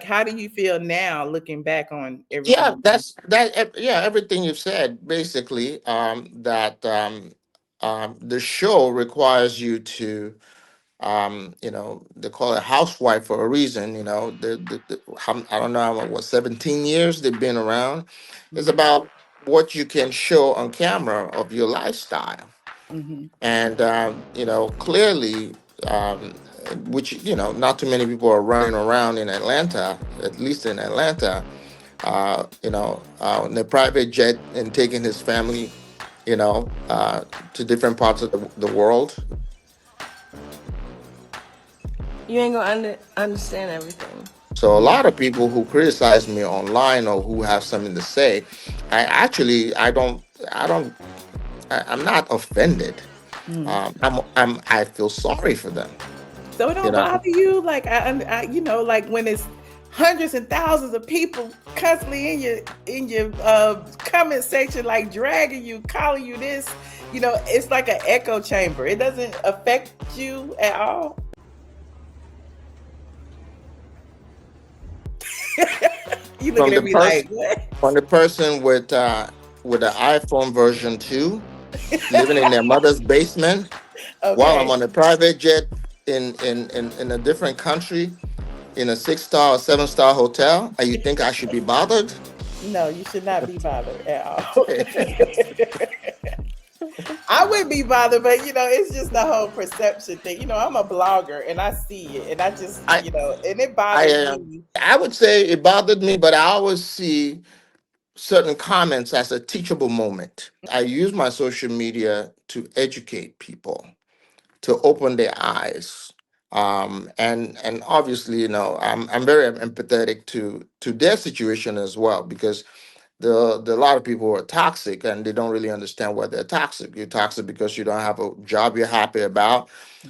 A: how do you feel now looking back on
B: Yeah,
A: everything?
B: that's that. Yeah, everything you've said basically. That the show requires you to They call it housewife for a reason. I don't know what 17 years they've been around. It's
A: Mhm.
B: about what you can show on camera of your lifestyle.
A: Mhm.
B: And clearly, which not too many people are running around in Atlanta, at least in Atlanta, in a private jet and taking his family, to different parts of the world.
O: You ain't gonna understand everything.
B: So a lot of people who criticize me online or who have something to say, I'm not offended.
A: Mm.
B: I feel sorry for them.
A: So it
B: You
A: don't
B: know,
A: bother you, like like when it's hundreds and thousands of people constantly in your comment section, like dragging you, calling you this. It's like an echo chamber. It doesn't affect you at all. You
B: from
A: looking at
B: the
A: me
B: person
A: like what?
B: from the person with the iPhone version 2 living in their mother's basement while I'm
A: Okay.
B: on a private jet in a different country in a 6-star or 7-star hotel, and you think I should be bothered?
A: No, you should not be bothered at all. I wouldn't be bothered, but it's just the whole perception thing. I'm a blogger and I see it, and I just,
B: I
A: and it
B: I
A: bothers me.
B: I would say it bothered me, but I always see certain comments as a teachable moment. I use my social media to educate people, to open their eyes. And obviously, I'm very empathetic to their situation as well, because a lot of people are toxic and they don't really understand why they're toxic. You're toxic because you don't have a job you're happy about.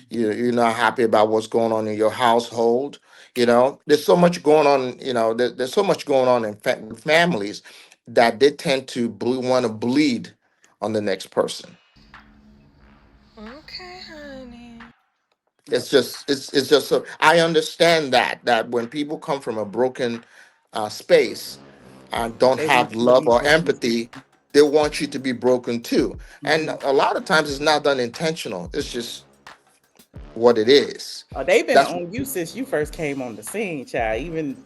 B: You're not happy about what's going on in your household. There's so much going on. There's so much going on in families that they tend to want to bleed on the next person.
O: Okay, honey.
B: It's just it's just so I understand that when people come from a broken space and don't
A: They want
B: have
A: you to
B: love
A: be
B: or
A: broken too.
B: empathy, they want you to be broken too. And
A: Hmm.
B: a lot of times it's not done intentional. It's just what it is.
A: Oh, they've been
B: That's
A: on you since you first came on the scene, child. Even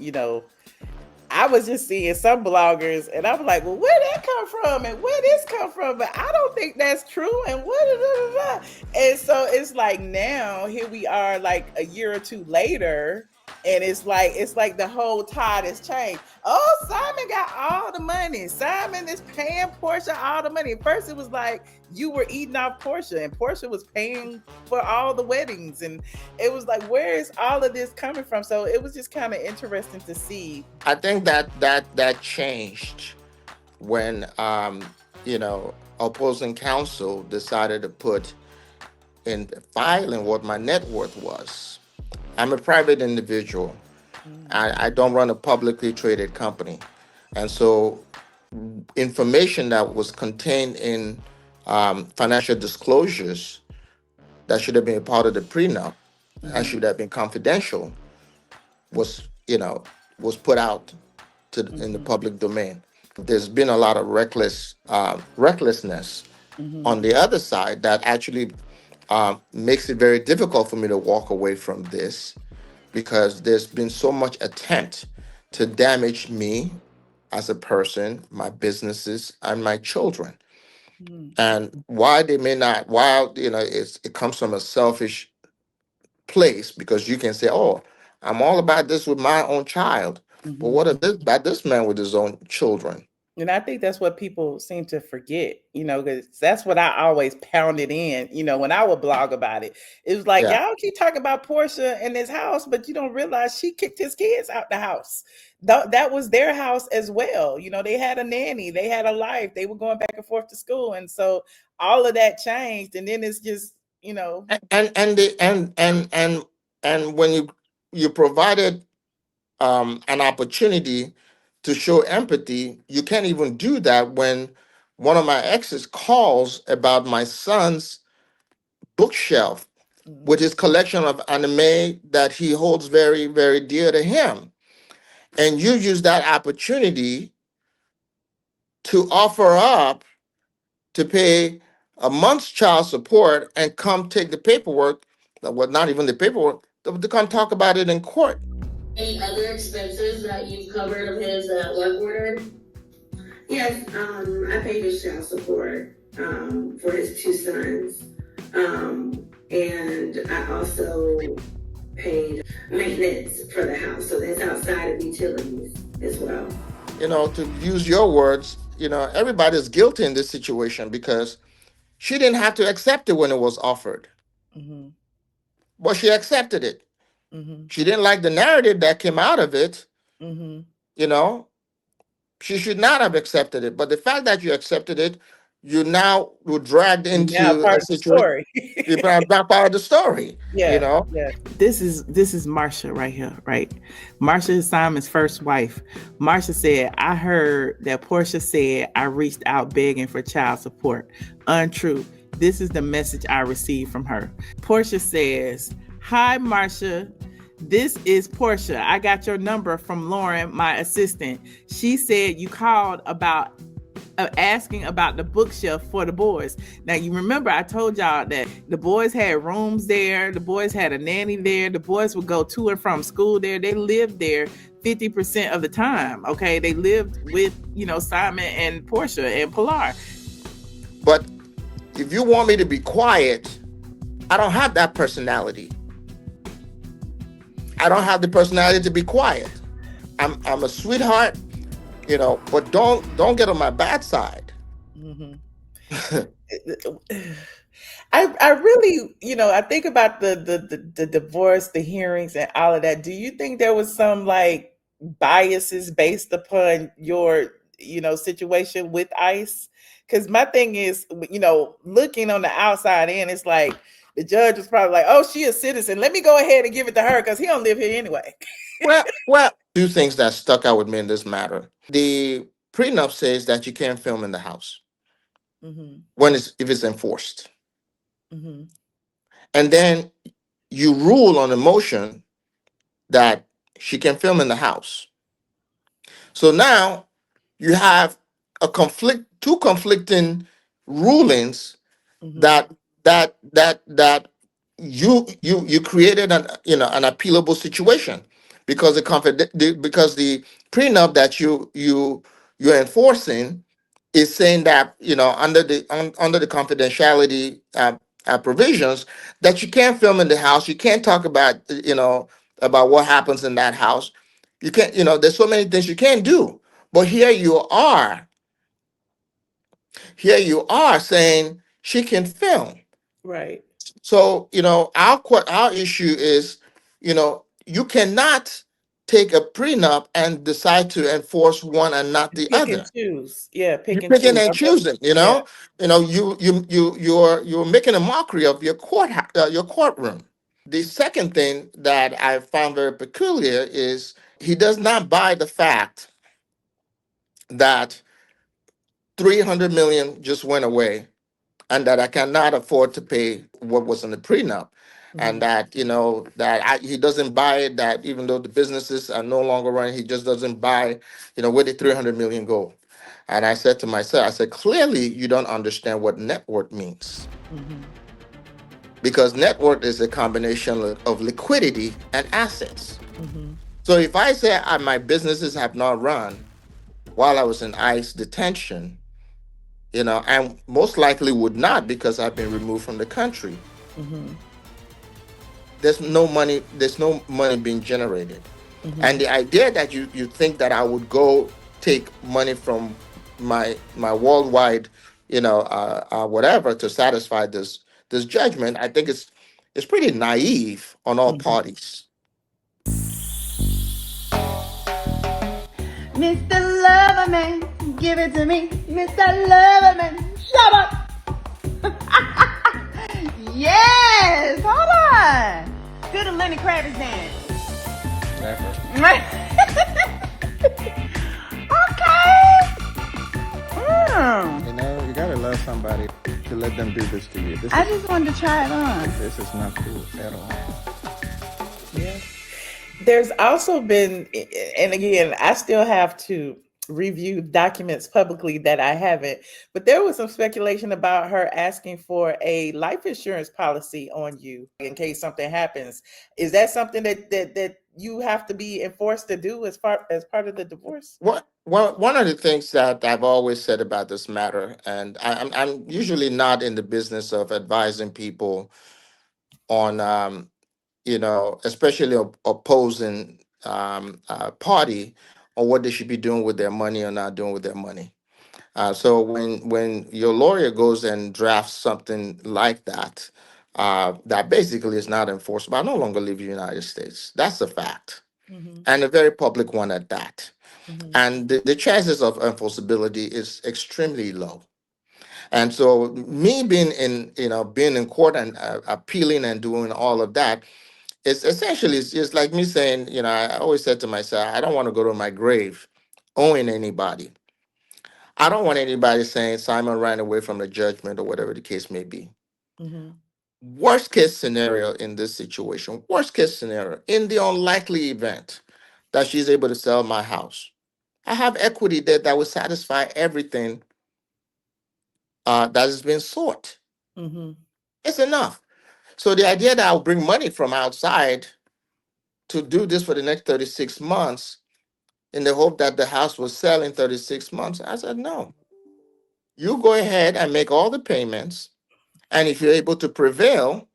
A: I was just seeing some bloggers, and I'm like, well, where that come from, and where this come from? But I don't think that's true. And what? And so it's like now here we are, like a year or two later, and it's like the whole tide has changed. Oh, Simon got all the money. Simon is paying Porsha all the money. At first, it was like you were eating off Porsha, and Porsha was paying for all the weddings, and it was like, where is all of this coming from? So it was just kind of interesting to see.
B: I think that changed when opposing counsel decided to put in filing what my net worth was. I'm a private individual. I don't run a publicly traded company. And so information that was contained in financial disclosures that should have been a part of the prenup and should have been confidential was, was put out in the public domain. There's been a lot of recklessness on the other side that actually makes it very difficult for me to walk away from this, because there's been so much attempt to damage me as a person, my businesses, and my children. And why they may not, while it comes from a selfish place, because you can say, "Oh, I'm all about this with my own child," but what about this man with his own children?
A: And I think that's what people seem to forget, because that's what I always pounded in, when I would blog about it. It was like,
B: Yeah.
A: y'all keep talking about Porsha and his house, but you don't realize she kicked his kids out the house. That was their house as well. They had a nanny, they had a life, they were going back and forth to school. And so all of that changed. And then it's just,
B: And when you provided an opportunity to show empathy, you can't even do that when one of my exes calls about my son's bookshelf with his collection of anime that he holds very, very dear to him. And you use that opportunity to offer up to pay a month's child support and come take the paperwork well, not even the paperwork. They can't talk about it in court.
P: Any other expenses that you've covered of his work order? Yes, I paid his child support for his 2 sons. And I also paid maintenance for the house. So that's outside of utilities as well.
B: To use your words, everybody's guilty in this situation because she didn't have to accept it when it was offered.
A: Mm-hmm.
B: But she accepted it.
A: Mm-hmm.
B: She didn't like the narrative that came out of it.
A: Mm-hmm.
B: She should not have accepted it. But the fact that you accepted it, you now were dragged into
A: Part
B: a
A: of the
B: situation.
A: story.
B: You're not part of the story.
A: Yeah. This is Marsha right here, right? Marsha is Simon's first wife. Marsha said, I heard that Porsha said I reached out begging for child support. Untrue. This is the message I received from her. Porsha says, hi, Marsha. This is Porsha. I got your number from Lauren, my assistant. She said you called about asking about the bookshelf for the boys. Now, you remember I told y'all that the boys had rooms there. The boys had a nanny there. The boys would go to and from school there. They lived there 50% of the time. Okay. They lived with, Simon and Porsha and Pilar.
B: But if you want me to be quiet, I don't have that personality. I don't have the personality to be quiet. I'm a sweetheart, but don't get on my bad side.
A: Mm-hmm. I really, I think about the divorce, the hearings, and all of that. Do you think there was some like biases based upon your, situation with ICE? Because my thing is, looking on the outside in, it's like the judge was probably like, "Oh, she a citizen. Let me go ahead and give it to her because he don't live here anyway."
B: Well, 2 things that stuck out with me in this matter. The prenup says that you can't film in the house if it's enforced.
A: Mm-hmm.
B: And then you rule on a motion that she can film in the house. So now you have two conflicting rulings that you created an appealable situation because the prenup that you're enforcing is saying that under the confidentiality provisions that you can't film in the house, you can't talk about about what happens in that house, you can't there's so many things you can't do, but here you are saying she can film.
A: Right.
B: So, our issue is, you cannot take a prenup and decide to enforce one and not the other.
A: And choose. Yeah,
B: You're picking and choosing, you're making a mockery of your courtroom. The second thing that I found very peculiar is he does not buy the fact that 300 million just went away and that I cannot afford to pay what was in the prenup. And that, he doesn't buy it, that even though the businesses are no longer running, he just doesn't buy, where the 300 million go. And I said to myself, clearly you don't understand what net worth means. Because net worth is a combination of liquidity and assets. So if I say my businesses have not run while I was in ICE detention, and most likely would not because I've been removed from the country. There's no money being generated. And the idea that you think that I would go take money from my worldwide, whatever to satisfy this judgment, I think it's pretty naive on all parties.
Q: Mr. Loverman, give it to me. Mr. Loverman, shut up. Yes, hold on. Do the Lenny Kravitz dance. Okay.
I: You gotta love somebody to let them do this to you.
Q: I just wanted to try it on.
I: This is not cool at all.
A: Yeah. There's also been, and again, I still have to review documents publicly that I haven't. But there was some speculation about her asking for a life insurance policy on you in case something happens. Is that something that you have to be enforced to do as part of the divorce?
B: Well, one of the things that I've always said about this matter, and I'm usually not in the business of advising people on, especially opposing party on what they should be doing with their money or not doing with their money. So when your lawyer goes and drafts something like that, that basically is not enforceable, I no longer live in the United States. That's a fact, and a very public one at that. And the chances of enforceability is extremely low. And so me being in court and appealing and doing all of that, it's essentially it's just like me saying, I always said to myself, I don't want to go to my grave owing anybody. I don't want anybody saying Simon ran away from the judgment or whatever the case may be. Worst case scenario in this situation, worst case scenario, in the unlikely event that she's able to sell my house, I have equity there that will satisfy everything that has been sought. It's enough. So the idea that I'll bring money from outside to do this for the next 36 months in the hope that the house will sell in 36 months, I said, no. You go ahead and make all the payments. And if you're able to prevail,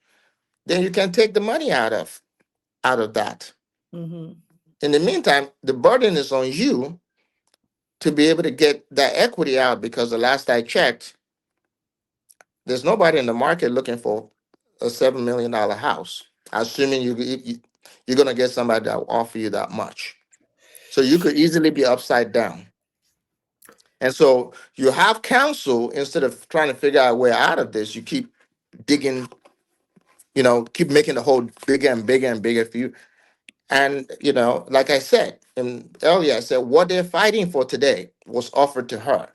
B: then you can take the money out of that. In the meantime, the burden is on you to be able to get that equity out, because the last I checked, there's nobody in the market looking for a $7 million house, assuming you're going to get somebody that will offer you that much. So you could easily be upside down. And so you have counsel. Instead of trying to figure out a way out of this, you keep digging, keep making the hole bigger and bigger and bigger for you. And, like I said earlier, I said what they're fighting for today was offered to her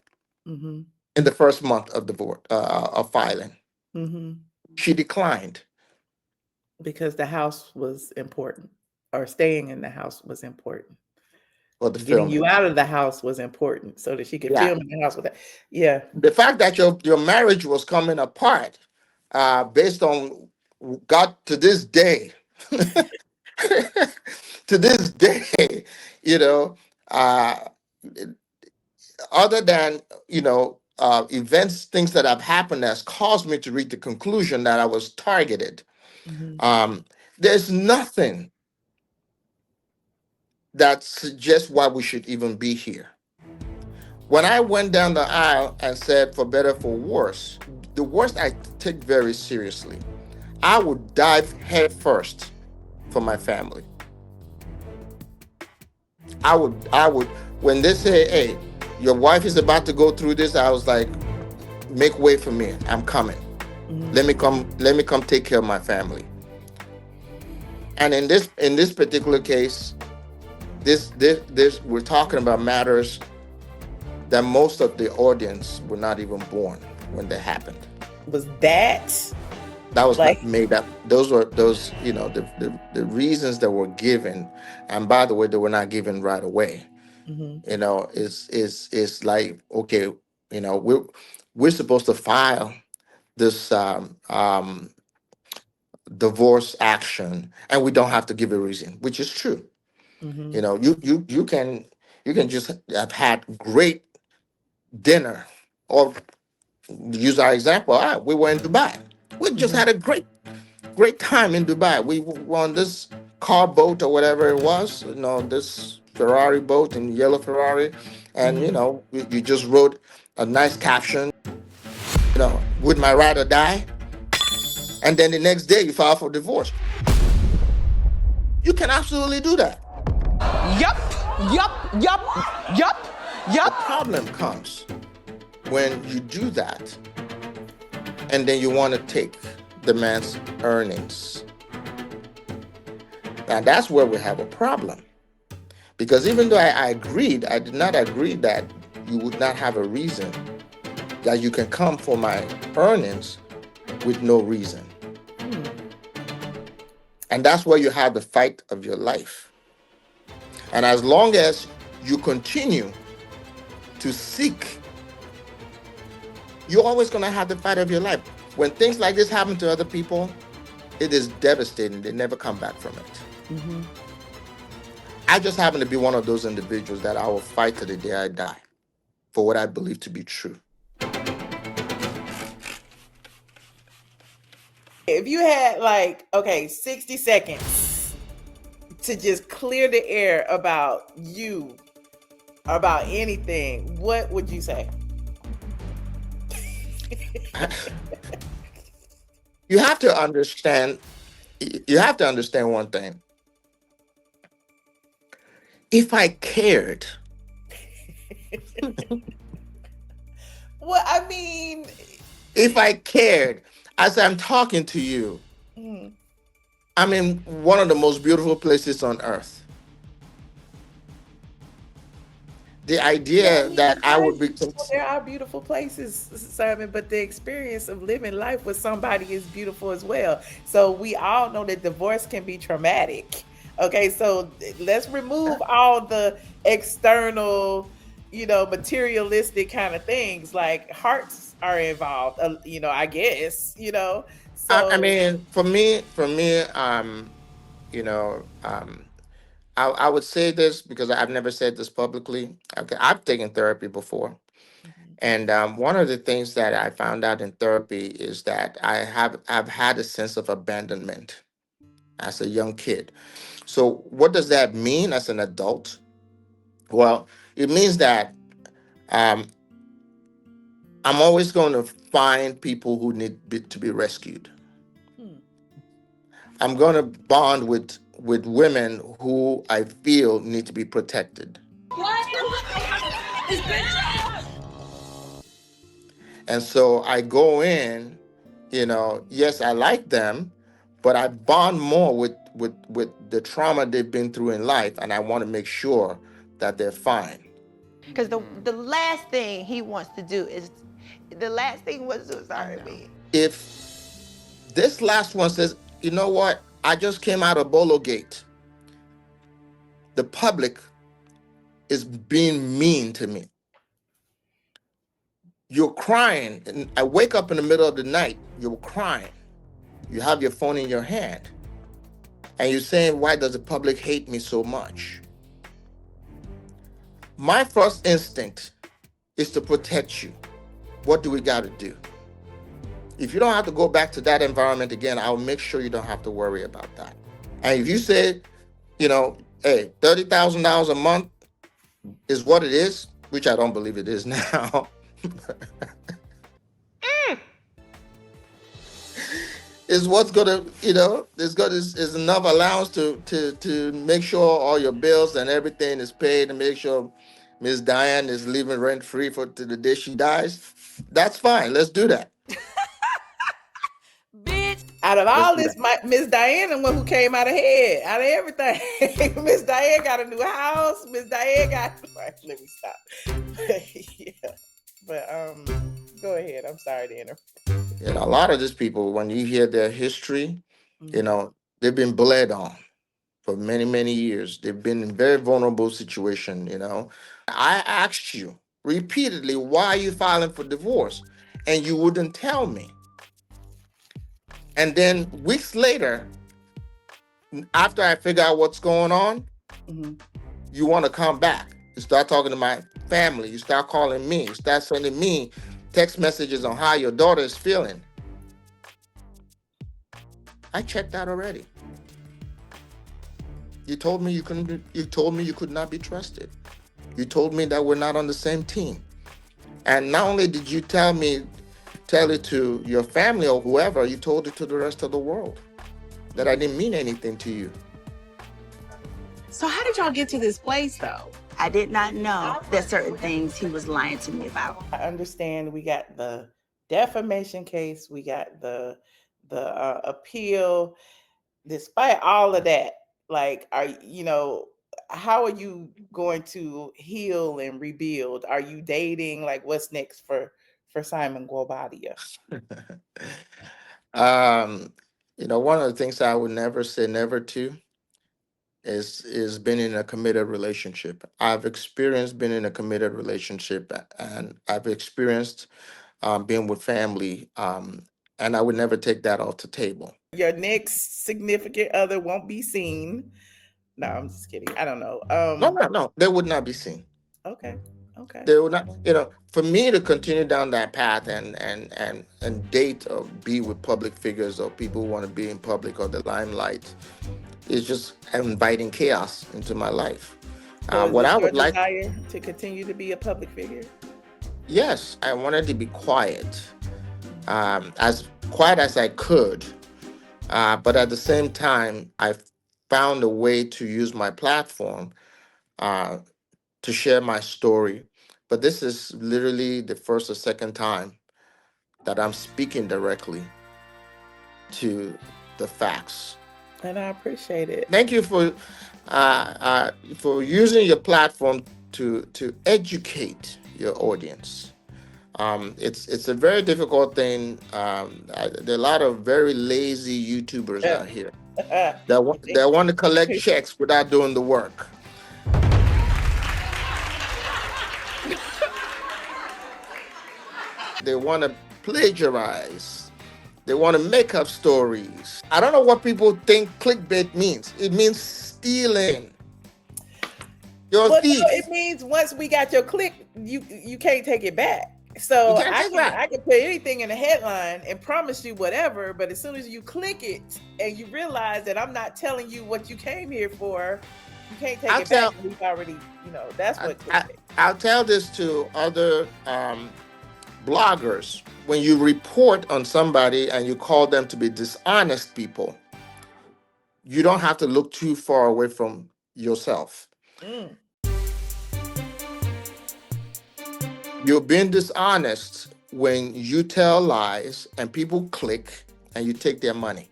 B: in the first month of divorce, of filing. She declined.
A: Because the house was important, or staying in the house was important.
B: Or the
A: Getting
B: filming.
A: you out of the house was important so that she could film in the house with that. Yeah.
B: The fact that your marriage was coming apart, based on God, to this day, to this day, other than events, things that have happened has caused me to reach the conclusion that I was targeted. There's nothing that suggests why we should even be here. When I went down the aisle and said for better, for worse, the worst I take very seriously. I would dive head first for my family. I would, when they say, hey, your wife is about to go through this, I was like, make way for me. I'm coming. Let me come take care of my family. And in this particular case, this we're talking about matters that most of the audience were not even born when they happened.
A: Was that
B: was like, not made up? Those were the reasons that were given, and by the way, they were not given right away. It's like, okay, we're supposed to file this divorce action, and we don't have to give a reason, which is true. You can just have had great dinner, or use our example. We were in Dubai. We just had a great time in Dubai. We were on this car boat or whatever it was, this Ferrari boat, in yellow Ferrari, and you just wrote a nice caption, would my ride or die? And then the next day you file for divorce. You can absolutely do that.
E: Yup.
B: The problem comes when you do that and then you want to take the man's earnings. Now that's where we have a problem. Because even though I agreed, I did not agree that you would not have a reason, that you can come for my earnings with no reason. And that's where you have the fight of your life. And as long as you continue to seek, you're always going to have the fight of your life. When things like this happen to other people, it is devastating. They never come back from it.
A: Mm-hmm.
B: I just happen to be one of those individuals that I will fight to the day I die for what I believe to be true.
A: If you had like, 60 seconds to just clear the air about you, about anything, what would you say?
B: You have to understand one thing. If I cared,
A: well, I mean,
B: if I cared, as I'm talking to you, I'm in one of the most beautiful places on earth. The idea that I would be...
A: There are beautiful places, Simon, but the experience of living life with somebody is beautiful as well. So we all know that divorce can be traumatic. Okay, so let's remove all the external, materialistic kind of things. Like hearts are involved, I guess, So
B: I mean, for me, I would say this because I've never said this publicly. Okay, I've taken therapy before. And one of the things that I found out in therapy is that I've had a sense of abandonment as a young kid. So what does that mean as an adult? Well, it means that I'm always going to find people who need to be rescued. I'm going to bond with women who I feel need to be protected. And so I go in, yes, I like them, but I bond more with the trauma they've been through in life, and I want to make sure that they're fine.
G: Because the last thing he wants to do is, the last thing was suicide me.
B: If this last one says, you know what, I just came out of Bolo Gate, the public is being mean to me. You're crying, and I wake up in the middle of the night, you're crying. You have your phone in your hand, and you're saying, why does the public hate me so much? My first instinct is to protect you. What do we got to do? If you don't have to go back to that environment again, I'll make sure you don't have to worry about that. And if you say, hey, $30,000 a month is what it is, which I don't believe it is now. Is what's gonna, is enough allowance to make sure all your bills and everything is paid, and make sure Miss Diane is living rent free to the day she dies. That's fine. Let's do that.
A: Bitch. Out of all this, Miss Diane, the one who came out ahead, out of everything. Miss Diane got a new house. Miss Diane got. Let me stop. Yeah. But go ahead. I'm sorry to interrupt.
B: A lot of these people, when you hear their history, they've been bled on for many, many years. They've been in very vulnerable situation. I asked you repeatedly, why are you filing for divorce? And you wouldn't tell me. And then weeks later, after I figure out what's going on, you want to come back. You start talking to my family. You start calling me. You start sending me text messages on how your daughter is feeling. I checked out already. You told me you couldn't. You told me you could not be trusted. You told me that we're not on the same team. And not only did you tell it to your family or whoever, you told it to the rest of the world that I didn't mean anything to you.
L: So how did y'all get to this place, though?
G: I did not know that certain things he was lying to me about.
A: I understand we got the defamation case, we got the appeal. Despite all of that, like, how are you going to heal and rebuild? Are you dating? Like, what's next for Simon Guobadia?
B: One of the things I would never say never to is being in a committed relationship. I've experienced being in a committed relationship, and I've experienced being with family, and I would never take that off the table.
A: Your next significant other won't be seen. No, I'm just kidding. I don't know.
B: No, they would not be seen.
A: Okay.
B: They would not. For me to continue down that path and date or be with public figures or people who want to be in public or the limelight is just inviting chaos into my life.
A: So is
B: What
A: it
B: I
A: your
B: would like,
A: desire to continue to be a public figure?
B: yes, I wanted to be quiet, as quiet as I could, but at the same time, I found a way to use my platform to share my story. But this is literally the first or second time that I'm speaking directly to the facts.
A: And I appreciate it.
B: Thank you for using your platform to educate your audience. It's a very difficult thing. There are a lot of very lazy YouTubers out here that want to collect checks without doing the work. They want to plagiarize. They want to make up stories. I don't know what people think clickbait means. It means stealing. You're a thief.
A: No, it means once we got your click, you can't take it back. So I can put anything in the headline and promise you whatever, but as soon as you click it and you realize that I'm not telling you what you came here for, you can't take it back. We've already, that's what clickbait.
B: I'll tell this to other bloggers. When you report on somebody and you call them to be dishonest people, you don't have to look too far away from yourself. You're being dishonest when you tell lies and people click and you take their money.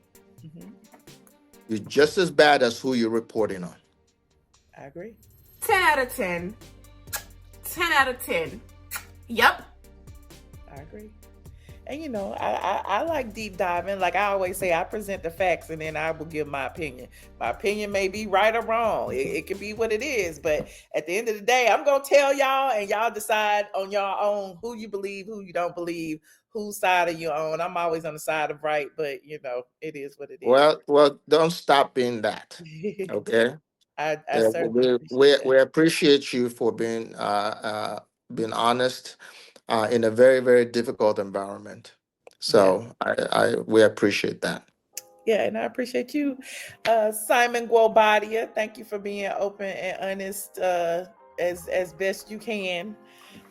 B: You're just as bad as who you're reporting on.
A: I agree.
R: 10 out of 10. 10 out of 10. Yep.
A: I agree. And I like deep diving. Like I always say, I present the facts and then I will give my opinion. My opinion may be right or wrong. It can be what it is. But at the end of the day, I'm going to tell y'all and y'all decide on your own who you believe, who you don't believe, whose side are you on. I'm always on the side of right, but it is what it is.
B: Well, don't stop being that. Okay.
A: I certainly
B: we appreciate you for being honest in a very, very difficult environment. So we appreciate that.
A: Yeah, and I appreciate you, Simon Guobadia. Thank you for being open and honest as best you can.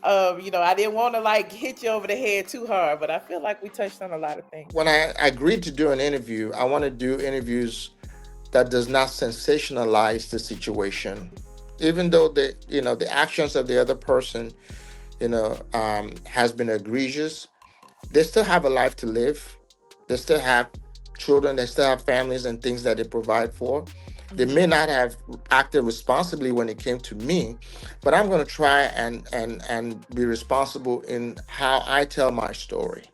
A: I didn't want to hit you over the head too hard, but I feel like we touched on a lot of things.
B: When I agreed to do an interview, I want to do interviews that does not sensationalize the situation, even though the actions of the other person, has been egregious. They still have a life to live. They still have children. They still have families and things that they provide for. They may not have acted responsibly when it came to me, but I'm going to try and be responsible in how I tell my story.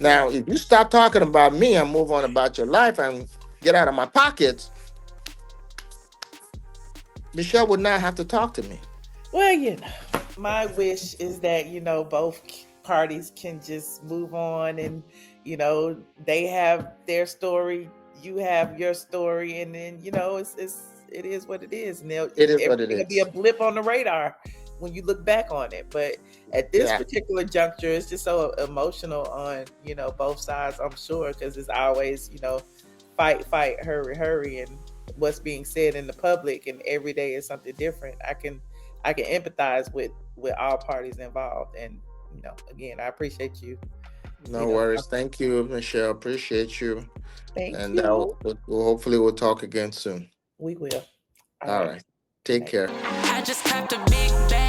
B: Now, if you stop talking about me and move on about your life and get out of my pockets, Michelle would not have to talk to me.
A: Well, my wish is that, both parties can just move on and, they have their story, you have your story, and then, it is what it is. And it'll be a blip on the radar when you look back on it. But at this particular juncture, it's just so emotional on, both sides, I'm sure, because it's always, fight, hurry, and what's being said in the public, and every day is something different. I can empathize with all parties involved, and again, I appreciate you.
B: No worries. Thank you, Michelle. Appreciate you.
A: Thank you.
B: Hopefully we'll talk again soon.
A: We will.
B: All right. Take care.
J: I just clapped a big bang.